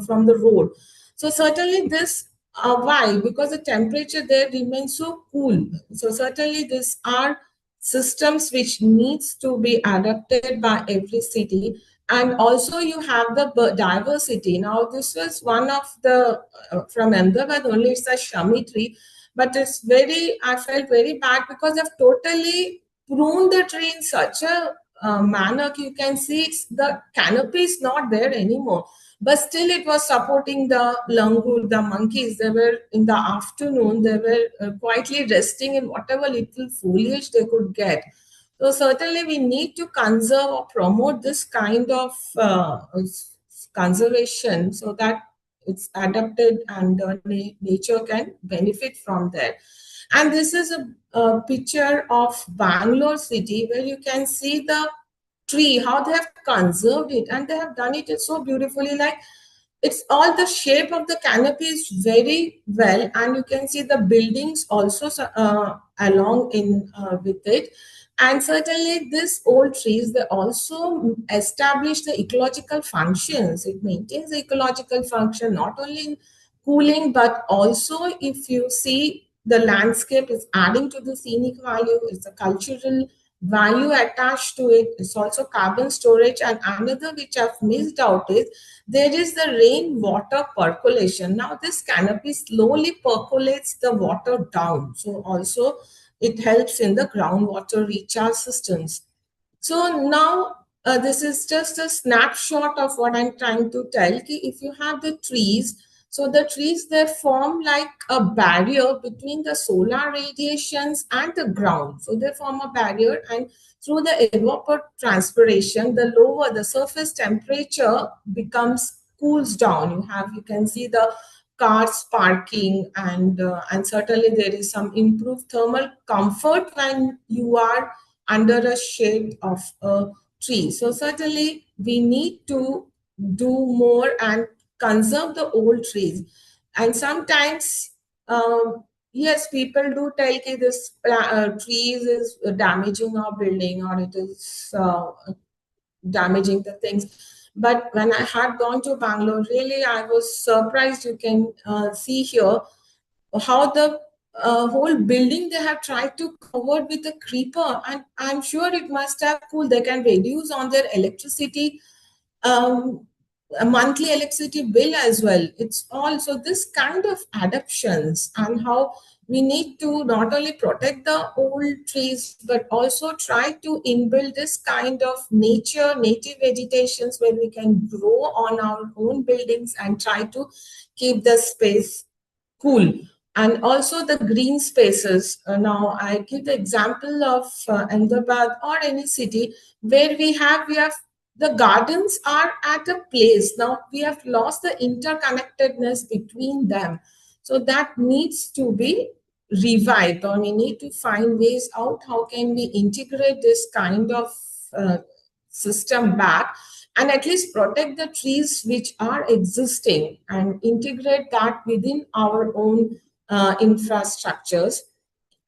from the road. So certainly this, why? Because the temperature there remains so cool. So certainly these are systems which needs to be adapted by every city. And also you have the diversity. Now this was one of the from Ahmedabad only, it's a Shami tree, but it's very, I felt very bad because they've totally pruned the tree in such a manner. You can see the canopy is not there anymore, but still it was supporting the langur, the monkeys. They were in the afternoon, they were quietly resting in whatever little foliage they could get. So certainly we need to conserve or promote this kind of conservation, so that it's adapted and nature can benefit from that. And this is a picture of Bangalore city, where you can see the tree, how they have conserved it, and they have done it so beautifully. Like, it's all the shape of the canopy is very well, and you can see the buildings also along in with it. And certainly these old trees, they also establish the ecological functions. It maintains the ecological function not only in cooling, but also if you see the landscape is adding to the scenic value, it's a cultural value attached to it. It's also carbon storage. And another which I've missed out is there is the rainwater percolation. Now this canopy slowly percolates the water down. So also it helps in the groundwater recharge systems. So now this is just a snapshot of what I'm trying to tell. If you have the trees, so the trees, they form like a barrier between the solar radiations and the ground. So they form a barrier, and through the evapotranspiration, the lower the surface temperature cools down. You can see the cars parking, and certainly there is some improved thermal comfort when you are under a shade of a tree. So certainly we need to do more and conserve the old trees. And sometimes, yes, people do tell that this trees is damaging our building, or it is damaging the things. But when I had gone to Bangalore, really I was surprised. You can see here how the whole building they have tried to cover with a creeper, and I'm sure it must have cooled. They can reduce on their electricity, a monthly electricity bill as well. It's also this kind of adaptations, and how we need to not only protect the old trees, but also try to inbuild this kind of native vegetations, where we can grow on our own buildings and try to keep the space cool. And also the green spaces. Now I give the example of Ahmedabad or any city where we have the gardens are at a place. Now we have lost the interconnectedness between them. So that needs to be revived, or we need to find ways out. How can we integrate this kind of system back, and at least protect the trees which are existing, and integrate that within our own infrastructures.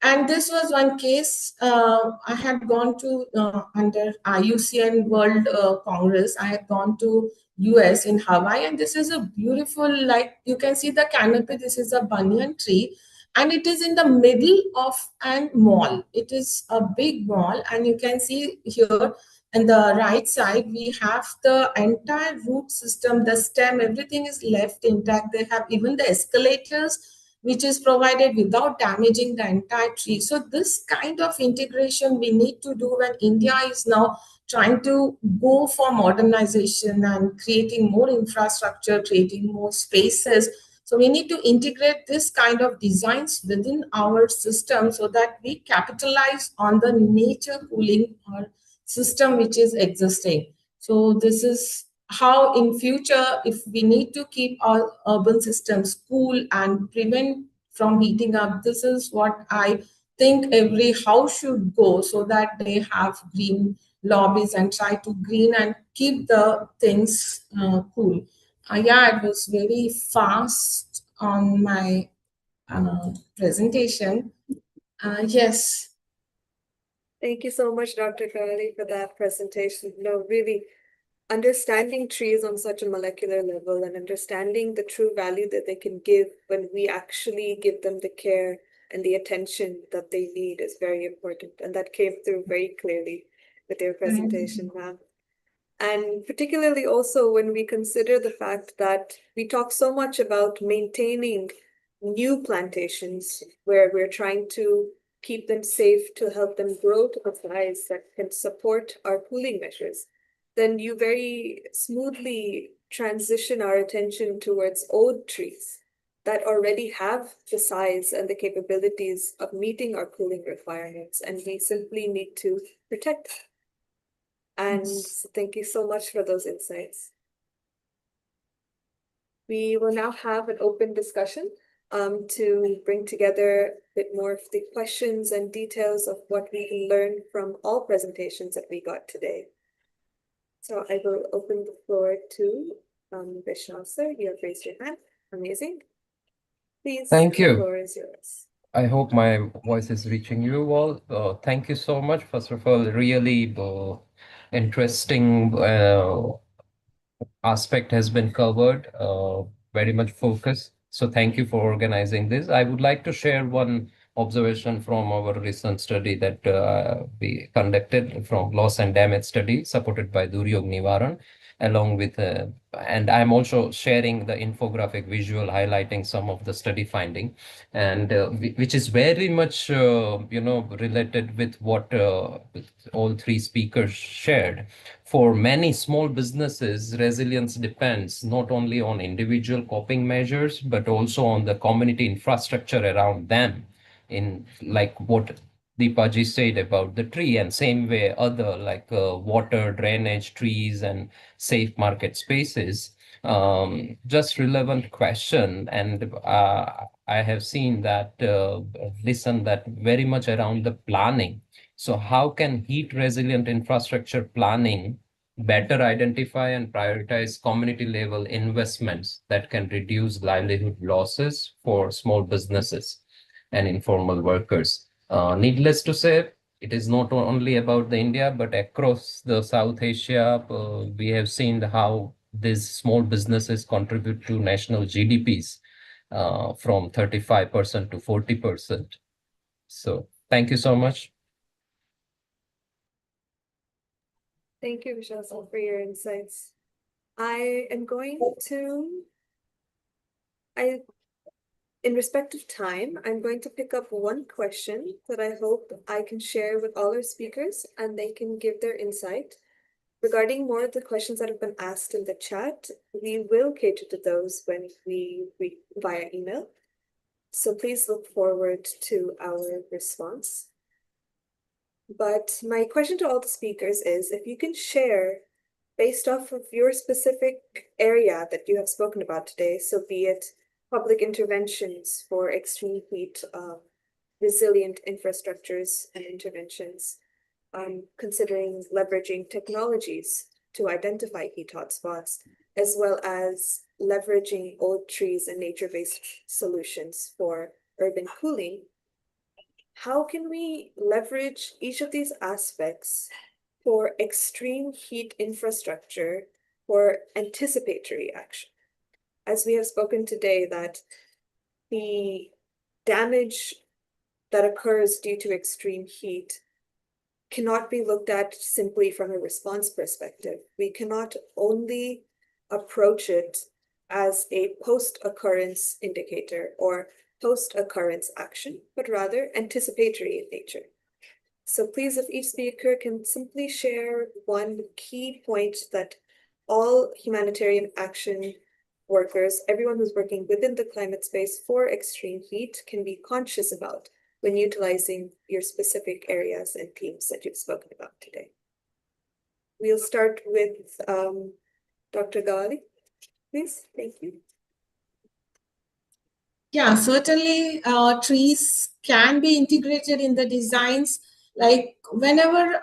And this was one case. I had gone to under IUCN World Congress. I had gone to US in Hawaii, and this is a beautiful, like you can see the canopy. This is a banyan tree, and it is in the middle of an mall. It is a big mall, and you can see here on the right side we have the entire root system, the stem, everything is left intact. They have even the escalators which is provided without damaging the entire tree. So this kind of integration we need to do when India is now trying to go for modernization and creating more infrastructure, creating more spaces. So we need to integrate this kind of designs within our system so that we capitalize on the nature cooling system which is existing. So this is how in future, if we need to keep our urban systems cool and prevent from heating up, this is what I think every house should go, so that they have green lobbies and try to green and keep the things cool. Yeah, it was very fast on my presentation. Yes. Thank you so much, Dr. Kali, for that presentation. No, really, understanding trees on such a molecular level and understanding the true value that they can give when we actually give them the care and the attention that they need is very important. And that came through very clearly with your presentation, ma'am. And particularly also when we consider the fact that we talk so much about maintaining new plantations where we're trying to keep them safe to help them grow to the size that can support our cooling measures, then you very smoothly transition our attention towards old trees that already have the size and the capabilities of meeting our cooling requirements, and we simply need to protect them. And thank you so much for those insights. We will now have an open discussion to bring together a bit more of the questions and details of what we can learn from all presentations that we got today. So I will open the floor to Vishal sir. You have raised your hand. Amazing. Please, Thank you. the floor is yours. I hope my voice is reaching you all. Thank you so much. First of all, really interesting aspect has been covered, very much focused. So thank you for organizing this. I would like to share one observation from our recent study that we conducted from loss and damage study supported by Duryog Nivaran, along with, and I'm also sharing the infographic visual highlighting some of the study finding, and which is very much, related with what all three speakers shared. For many small businesses, resilience depends not only on individual coping measures, but also on the community infrastructure around them. In like what Deepaji said about the tree, and same way other like water, drainage, trees, and safe market spaces. Just relevant question, and I have seen that listen that very much around the planning. So how can heat resilient infrastructure planning better identify and prioritize community level investments that can reduce livelihood losses for small businesses and informal workers? Needless to say, it is not only about the India, but across the South Asia, we have seen how these small businesses contribute to national GDPs from 35% to 40%. So thank you so much. Thank you, Vishal sir, for your insights. I am going to, in respect of time, I'm going to pick up one question that I hope I can share with all our speakers and they can give their insight. Regarding more of the questions that have been asked in the chat, we will cater to those when we via email. So please look forward to our response. But my question to all the speakers is, if you can share based off of your specific area that you have spoken about today, so be it public interventions for extreme heat, resilient infrastructures and interventions, considering leveraging technologies to identify heat hotspots, as well as leveraging old trees and nature-based solutions for urban cooling. how can we leverage each of these aspects for extreme heat infrastructure for anticipatory action? As we have spoken today, that the damage that occurs due to extreme heat cannot be looked at simply from a response perspective. We cannot only approach it as a post-occurrence indicator or post-occurrence action, but rather anticipatory in nature. So please, if each speaker can simply share one key point that all humanitarian action workers, everyone who's working within the climate space for extreme heat, can be conscious about when utilizing your specific areas and teams that you've spoken about today. We'll start with Dr. Gawali, please. Thank you. Yeah, certainly trees can be integrated in the designs. Like whenever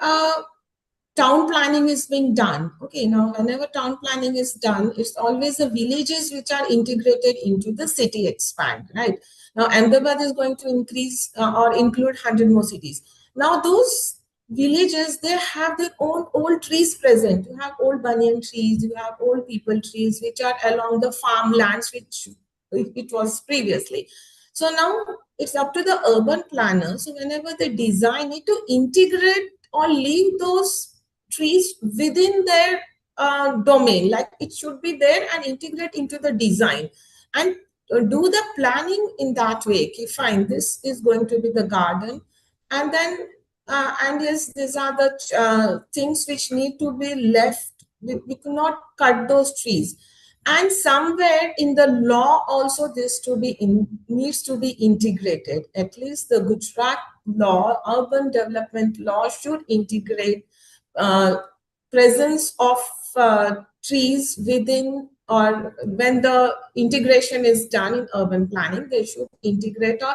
town planning is being done, okay, now whenever town planning is done, it's always the villages which are integrated into the city expand, right? Now Ahmedabad is going to increase or include 100 more cities. Now those villages, they have their own old trees present. You have old banyan trees, you have old people trees, which are along the farmlands, which it was previously. So now it's up to the urban planners. So whenever they design it, to integrate or leave those trees within their domain, like it should be there and integrate into the design and do the planning in that way. Okay, fine, this is going to be the garden, and then and yes, these are the things which need to be left. We cannot cut those trees. And somewhere in the law also this to be needs to be integrated. At least the Gujarat law, urban development law, should integrate presence of trees within, or when the integration is done in urban planning, they should integrate or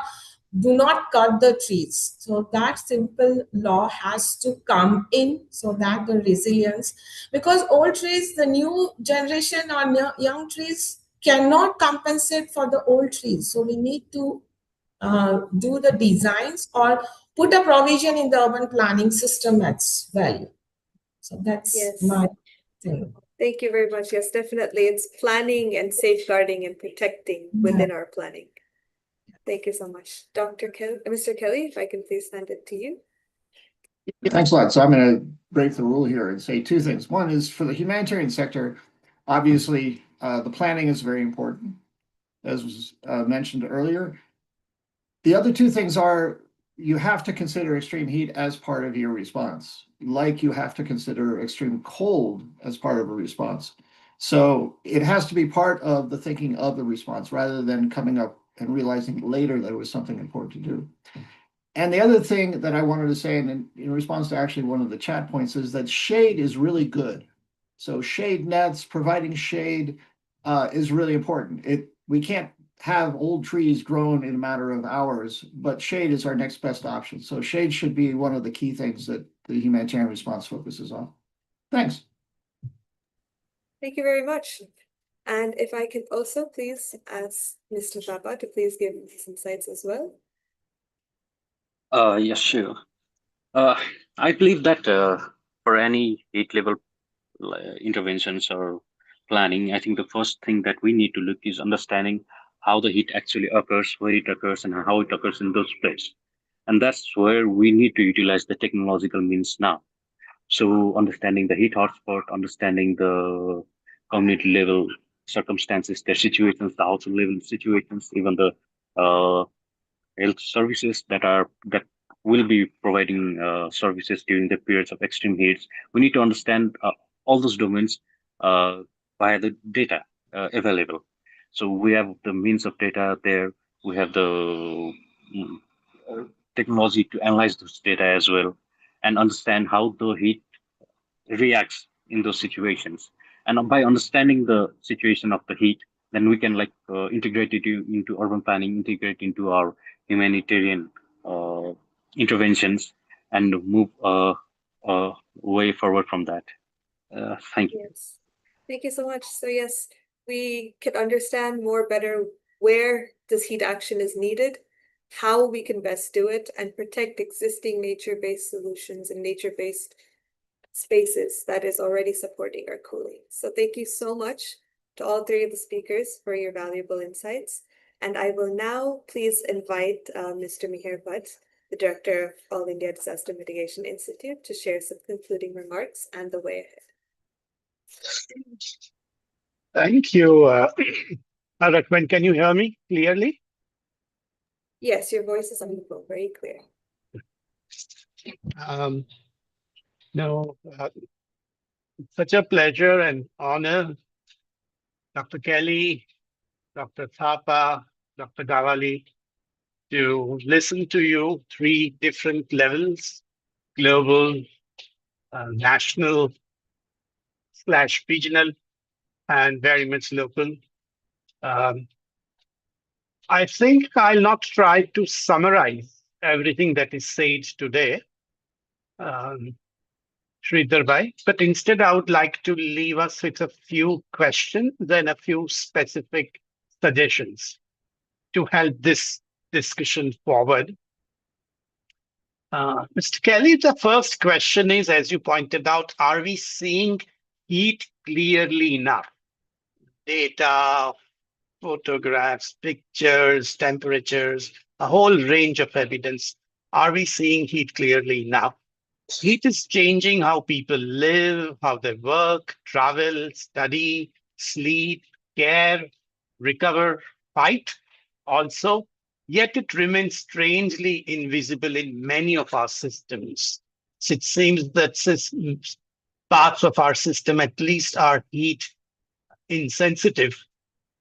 do not cut the trees. So that simple law has to come in, so that the resilience, because old trees, the new generation or young trees cannot compensate for the old trees. So we need to do the designs or put a provision in the urban planning system as well. So that's my thing. Thank you very much. Yes, definitely. It's planning and safeguarding and protecting within our planning. Thank you so much. Mr. Kelly, if I can please hand it to you. Thanks a lot. So I'm going to break the rule here and say two things. One is for the humanitarian sector, obviously, the planning is very important, as was mentioned earlier. The other two things are you have to consider extreme heat as part of your response, like you have to consider extreme cold as part of a response. So it has to be part of the thinking of the response rather than coming up and realizing later that it was something important to do. And the other thing that I wanted to say, and in response to actually one of the chat points, is that shade is really good. So shade nets, providing shade is really important. We can't have old trees grown in a matter of hours, but shade is our next best option. So shade should be one of the key things that the humanitarian response focuses on. Thanks. Thank you very much. And if I can also please ask Mr. Papa to please give these insights as well. Yes, sure. I believe that for any heat level interventions or planning, I think the first thing that we need to look is understanding how the heat actually occurs, where it occurs, and how it occurs in those places. And that's where we need to utilize the technological means now. So understanding the heat hotspot, understanding the community level circumstances, their situations, the household level situations, even the health services that will be providing services during the periods of extreme heats. We need to understand all those domains via the data available. So we have the means of data there. We have the technology to analyze those data as well and understand how the heat reacts in those situations. And by understanding the situation of the heat, then we can integrate it into urban planning, integrate into our humanitarian interventions, and move way forward from that. Thank you. Yes, thank you so much. So yes, we can understand more better where this heat action is needed, how we can best do it and protect existing nature-based solutions and nature-based spaces that is already supporting our cooling. So thank you so much to all three of the speakers for your valuable insights. And I will now please invite Mr. Mihir Bhatt, the Director of All India Disaster Mitigation Institute, to share some concluding remarks and the way ahead. Thank you. Rakman, can you hear me clearly? Yes, your voice is audible, very clear. No, such a pleasure and honor, Dr. Kelly, Dr. Thapa, Dr. Gawali, to listen to you, three different levels, global, national / regional, and very much local. I think I'll not try to summarize everything that is said today, Sridhar Bhai, but instead I would like to leave us with a few questions and a few specific suggestions to help this discussion forward. Mr. Kelly, the first question is, as you pointed out, are we seeing heat clearly enough? Data, photographs, pictures, temperatures, a whole range of evidence. Are we seeing heat clearly enough? Heat is changing how people live, how they work, travel, study, sleep, care, recover, fight also. Yet it remains strangely invisible in many of our systems. So it seems that parts of our system at least are heat insensitive.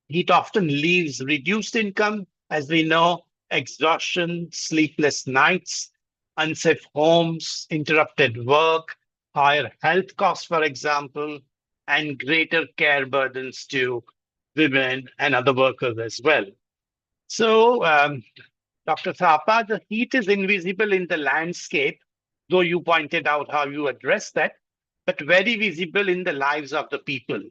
Heat often leaves reduced income, as we know, exhaustion, sleepless nights, unsafe homes, interrupted work, higher health costs, for example, and greater care burdens to women and other workers as well. So, Dr. Thapa, the heat is invisible in the landscape, though you pointed out how you address that, but very visible in the lives of the people.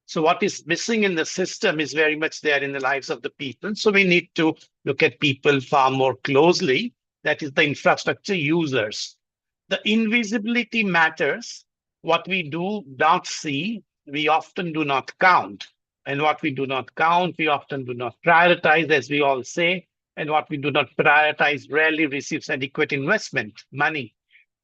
So what is missing in the system is very much there in the lives of the people. So we need to look at people far more closely. That is the infrastructure users. The invisibility matters. What we do not see, we often do not count. And what we do not count, we often do not prioritize, as we all say. And what we do not prioritize rarely receives adequate investment, money,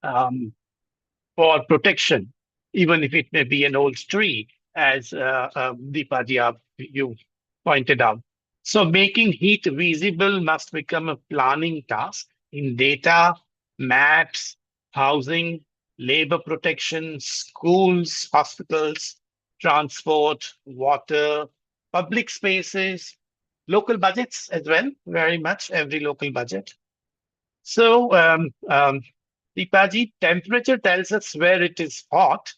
for protection, even if it may be an old tree, as Deepaji, you pointed out. So making heat visible must become a planning task in data, maps, housing, labor protection, schools, hospitals, transport, water, public spaces, local budgets as well, very much every local budget. So Deepaji, temperature tells us where it is hot,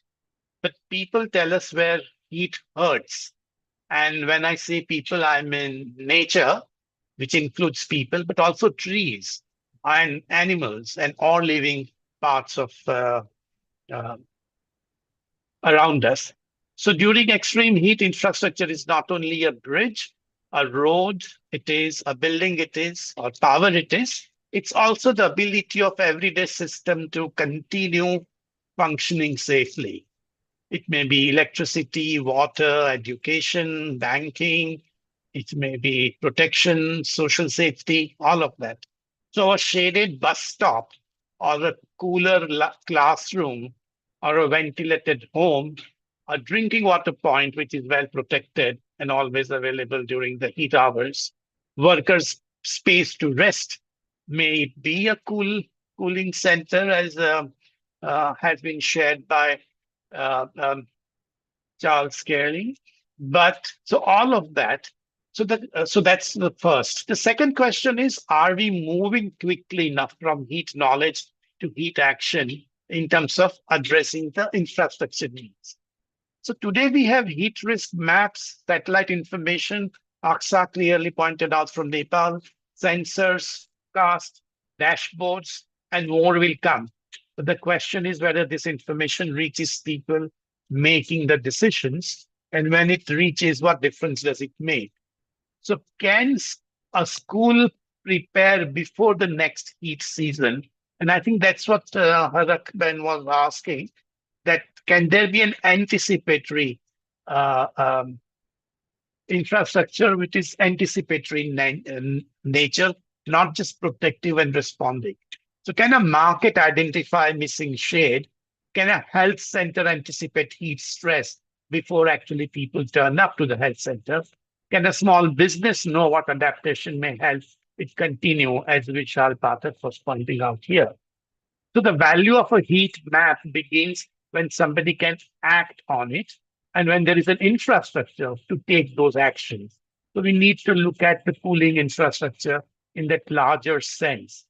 but people tell us where heat hurts. And when I say people, I mean nature, which includes people, but also trees and animals and all living parts of around us. So during extreme heat, infrastructure is not only a bridge, a road, it is a building, it is, or power it is. It's also the ability of everyday system to continue functioning safely. It may be electricity, water, education, banking. It may be protection, social safety, all of that. So a shaded bus stop or a cooler classroom or a ventilated home, a drinking water point, which is well protected and always available during the heat hours, workers' space to rest, may it be a cooling center, as has been shared by Charles Carey. But so all of that, so that's the first. The second question is, are we moving quickly enough from heat knowledge to heat action in terms of addressing the infrastructure needs? So today we have heat risk maps, satellite information. Aksa clearly pointed out from Nepal, sensors, cast, dashboards, and more will come. But the question is whether this information reaches people making the decisions, and when it reaches, what difference does it make? So can a school prepare before the next heat season? And I think that's what Harak Ben was asking, that can there be an anticipatory infrastructure which is anticipatory in nature, not just protective and responding? So can a market identify missing shade? Can a health center anticipate heat stress before actually people turn up to the health center? Can a small business know what adaptation may help it continue, as Vishal Pathak was pointing out here? So the value of a heat map begins when somebody can act on it and when there is an infrastructure to take those actions. So we need to look at the cooling infrastructure in that larger sense.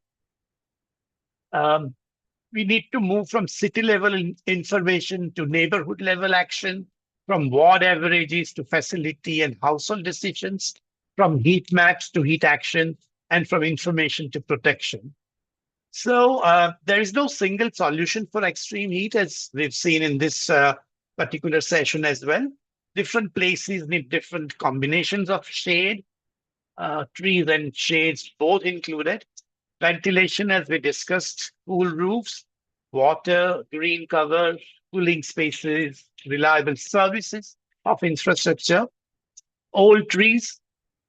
We need to move from city level information to neighborhood level action, from ward averages to facility and household decisions, from heat maps to heat action, and from information to protection. So there is no single solution for extreme heat, as we've seen in this particular session as well. Different places need different combinations of shade, trees and shades both included. Ventilation, as we discussed, cool roofs, water, green cover, cooling spaces, reliable services of infrastructure, old trees,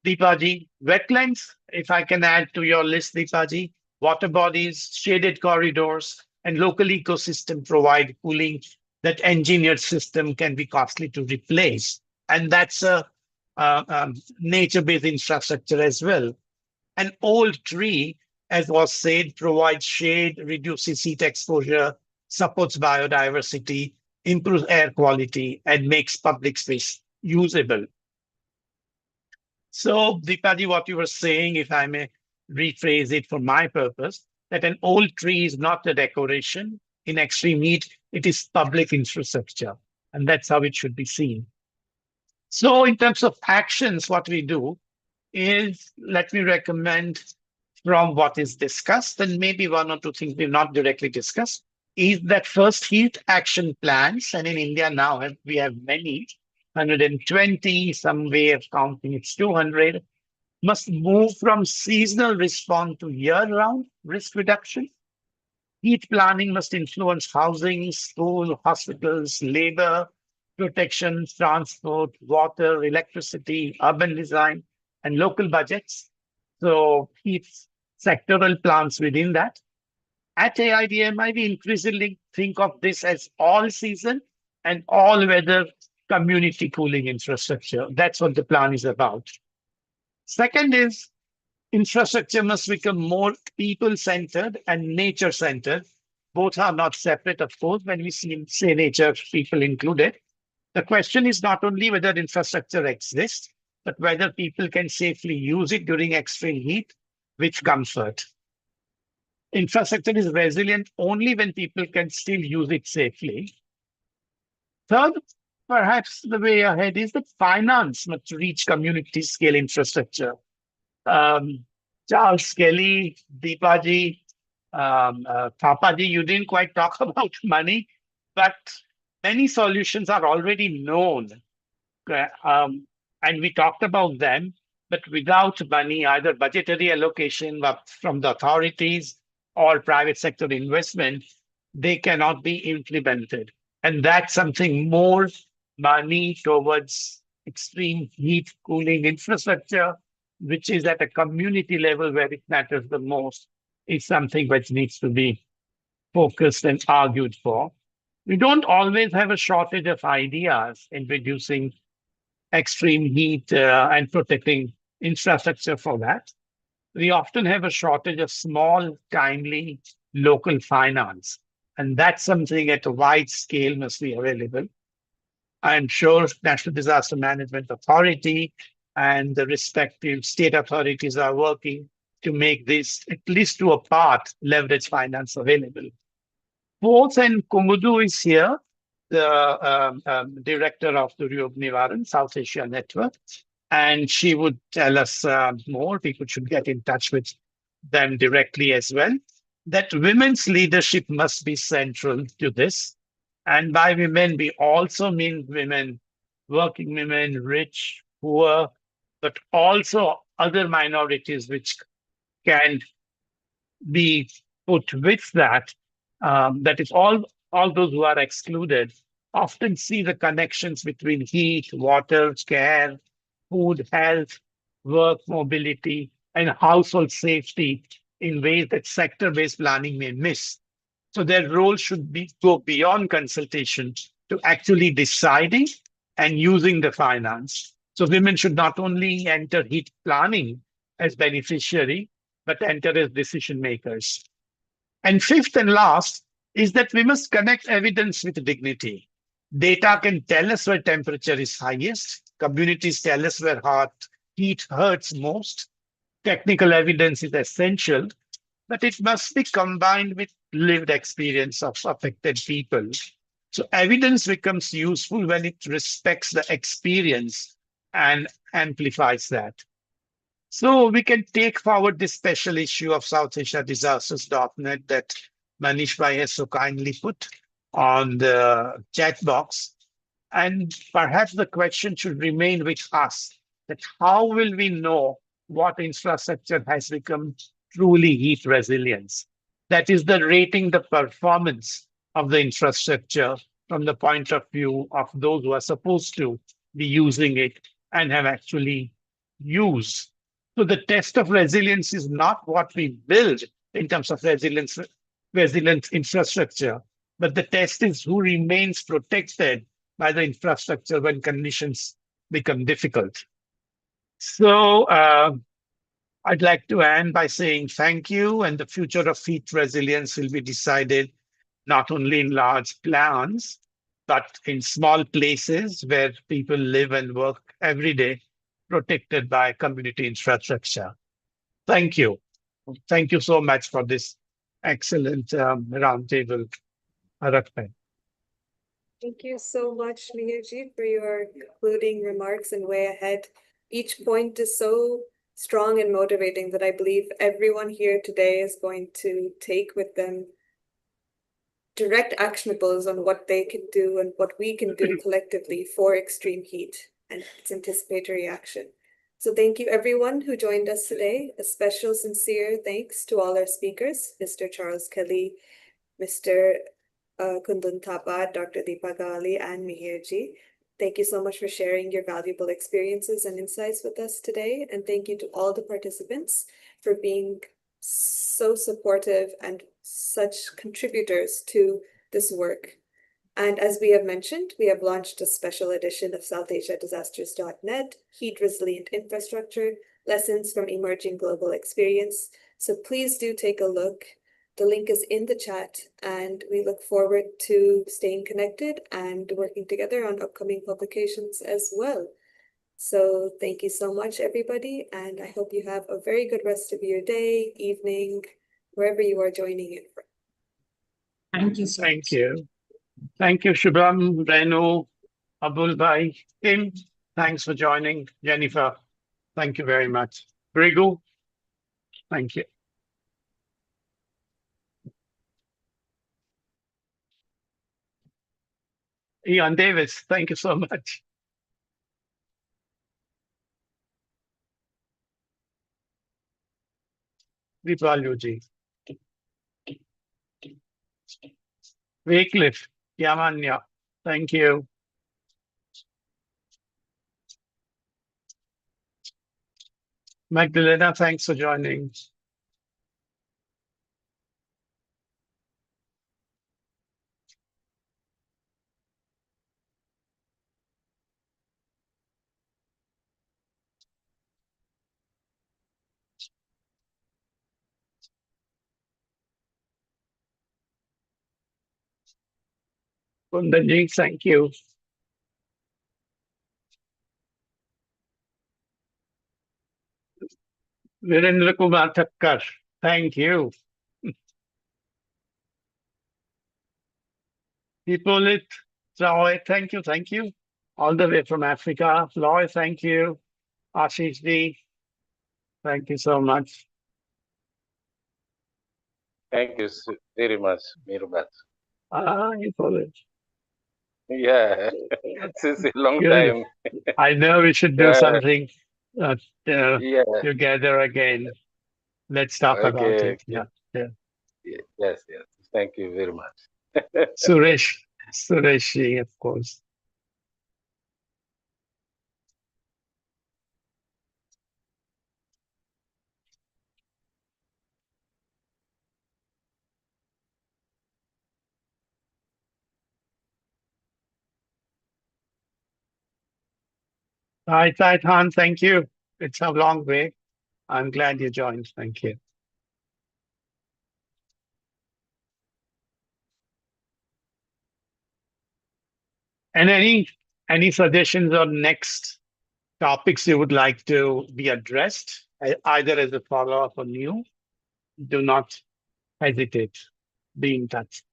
Deepaji, wetlands, if I can add to your list, Deepaji, water bodies, shaded corridors, and local ecosystem provide cooling that engineered system can be costly to replace. And that's a nature-based infrastructure as well. An old tree, as was said, provides shade, reduces heat exposure, supports biodiversity, improves air quality, and makes public space usable. So, Deepaji, what you were saying, if I may rephrase it for my purpose, that an old tree is not a decoration. In extreme heat, it is public infrastructure, and that's how it should be seen. So in terms of actions, what we do is, let me recommend from what is discussed, and maybe one or two things we've not directly discussed, is that first heat action plans, and in India now we have many, 120, some way of counting it's 200, must move from seasonal response to year-round risk reduction. Heat planning must influence housing, school, hospitals, labor, protection, transport, water, electricity, urban design, and local budgets. So heat sectoral plans within that. At AIDMI, we increasingly think of this as all-season and all-weather community cooling infrastructure. That's what the plan is about. Second is, infrastructure must become more people-centered and nature-centered. Both are not separate, of course, when we say nature, people included. The question is not only whether infrastructure exists, but whether people can safely use it during extreme heat with comfort. Infrastructure is resilient only when people can still use it safely. Third, perhaps the way ahead is that finance must reach community scale infrastructure. Charles, Kelly, Deepaji, Thapaji, you didn't quite talk about money, but many solutions are already known. And we talked about them, but without money, either budgetary allocation from the authorities or private sector investment, they cannot be implemented. And that's something more money towards extreme heat cooling infrastructure, which is at a community level where it matters the most, is something which needs to be focused and argued for. We don't always have a shortage of ideas in reducing extreme heat and protecting infrastructure for that. We often have a shortage of small, timely, local finance. And that's something at a wide scale must be available. I'm sure National Disaster Management Authority and the respective state authorities are working to make this, at least to a part, leverage finance available. Fourth, and Kumudu is here, the director of Duryog Nivaran, South Asia Network, and she would tell us more. People should get in touch with them directly as well, that women's leadership must be central to this. And by women, we also mean women, working women, rich, poor, but also other minorities which can be put with that, that is all those who are excluded often see the connections between heat, water, care, food, health, work, mobility, and household safety in ways that sector-based planning may miss. So their role should be go beyond consultation to actually deciding and using the finance. So women should not only enter heat planning as beneficiary, but enter as decision makers. And fifth and last is that we must connect evidence with dignity. Data can tell us where temperature is highest. Communities tell us where heat hurts most. Technical evidence is essential, but it must be combined with lived experience of affected people. So evidence becomes useful when it respects the experience and amplifies that. So we can take forward this special issue of South Asia Disasters.net that Manish Bhai has so kindly put on the chat box. And perhaps the question should remain with us, that how will we know what infrastructure has become truly heat resilience? That is the rating the performance of the infrastructure from the point of view of those who are supposed to be using it and have actually used. So the test of resilience is not what we build in terms of resilient infrastructure, but the test is who remains protected by the infrastructure when conditions become difficult. So I'd like to end by saying thank you, and the future of heat resilience will be decided not only in large plans, but in small places where people live and work every day, protected by community infrastructure. Thank you. Thank you so much for this excellent roundtable, Arakpan. Thank you so much, Mihirji, for your concluding remarks and way ahead. Each point is so strong and motivating that I believe everyone here today is going to take with them direct actionables on what they can do and what we can do collectively for extreme heat and its anticipatory action. So thank you everyone who joined us today. A special sincere thanks to all our speakers, Mr. Charles Kelly, Mr. Kundun Thapa, Dr. Deepa Gali, and Mihirji. Thank you so much for sharing your valuable experiences and insights with us today. And thank you to all the participants for being so supportive and such contributors to this work. And as we have mentioned, we have launched a special edition of South Asia Disasters.net, Heat Resilient Infrastructure, Lessons from Emerging Global Experience. So please do take a look. The link is in the chat, and we look forward to staying connected and working together on upcoming publications as well. So thank you so much, everybody, and I hope you have a very good rest of your day, evening, wherever you are joining in from. Thank you so much. Thank you. Thank you, Shubham, Renu, Abul Bhai, Tim. Thanks for joining. Jennifer, thank you very much. Brigu, thank you. Ian Davis, thank you so much. Vipaluji. Wycliffe, Yamanya, thank you. Magdalena, thanks for joining. Kundanji, thank you. Virendra Kumar Thakkar, thank you. Hippolyte Roy, thank you. All the way from Africa. Loy, thank you. Ashish D, thank you so much. Thank you very much, Mirubat. Hippolyte. Yeah, it's a long Good. time. I know we should do Yeah. something Yeah, together again. let's talk about Okay. it. Yeah. Yeah. Yes, yes. Thank you very much. Suresh, of course. Hi, Han. Thank you. It's a long way. I'm glad you joined. Thank you. And any suggestions on next topics you would like to be addressed, either as a follow-up or new? Do not hesitate. Be in touch.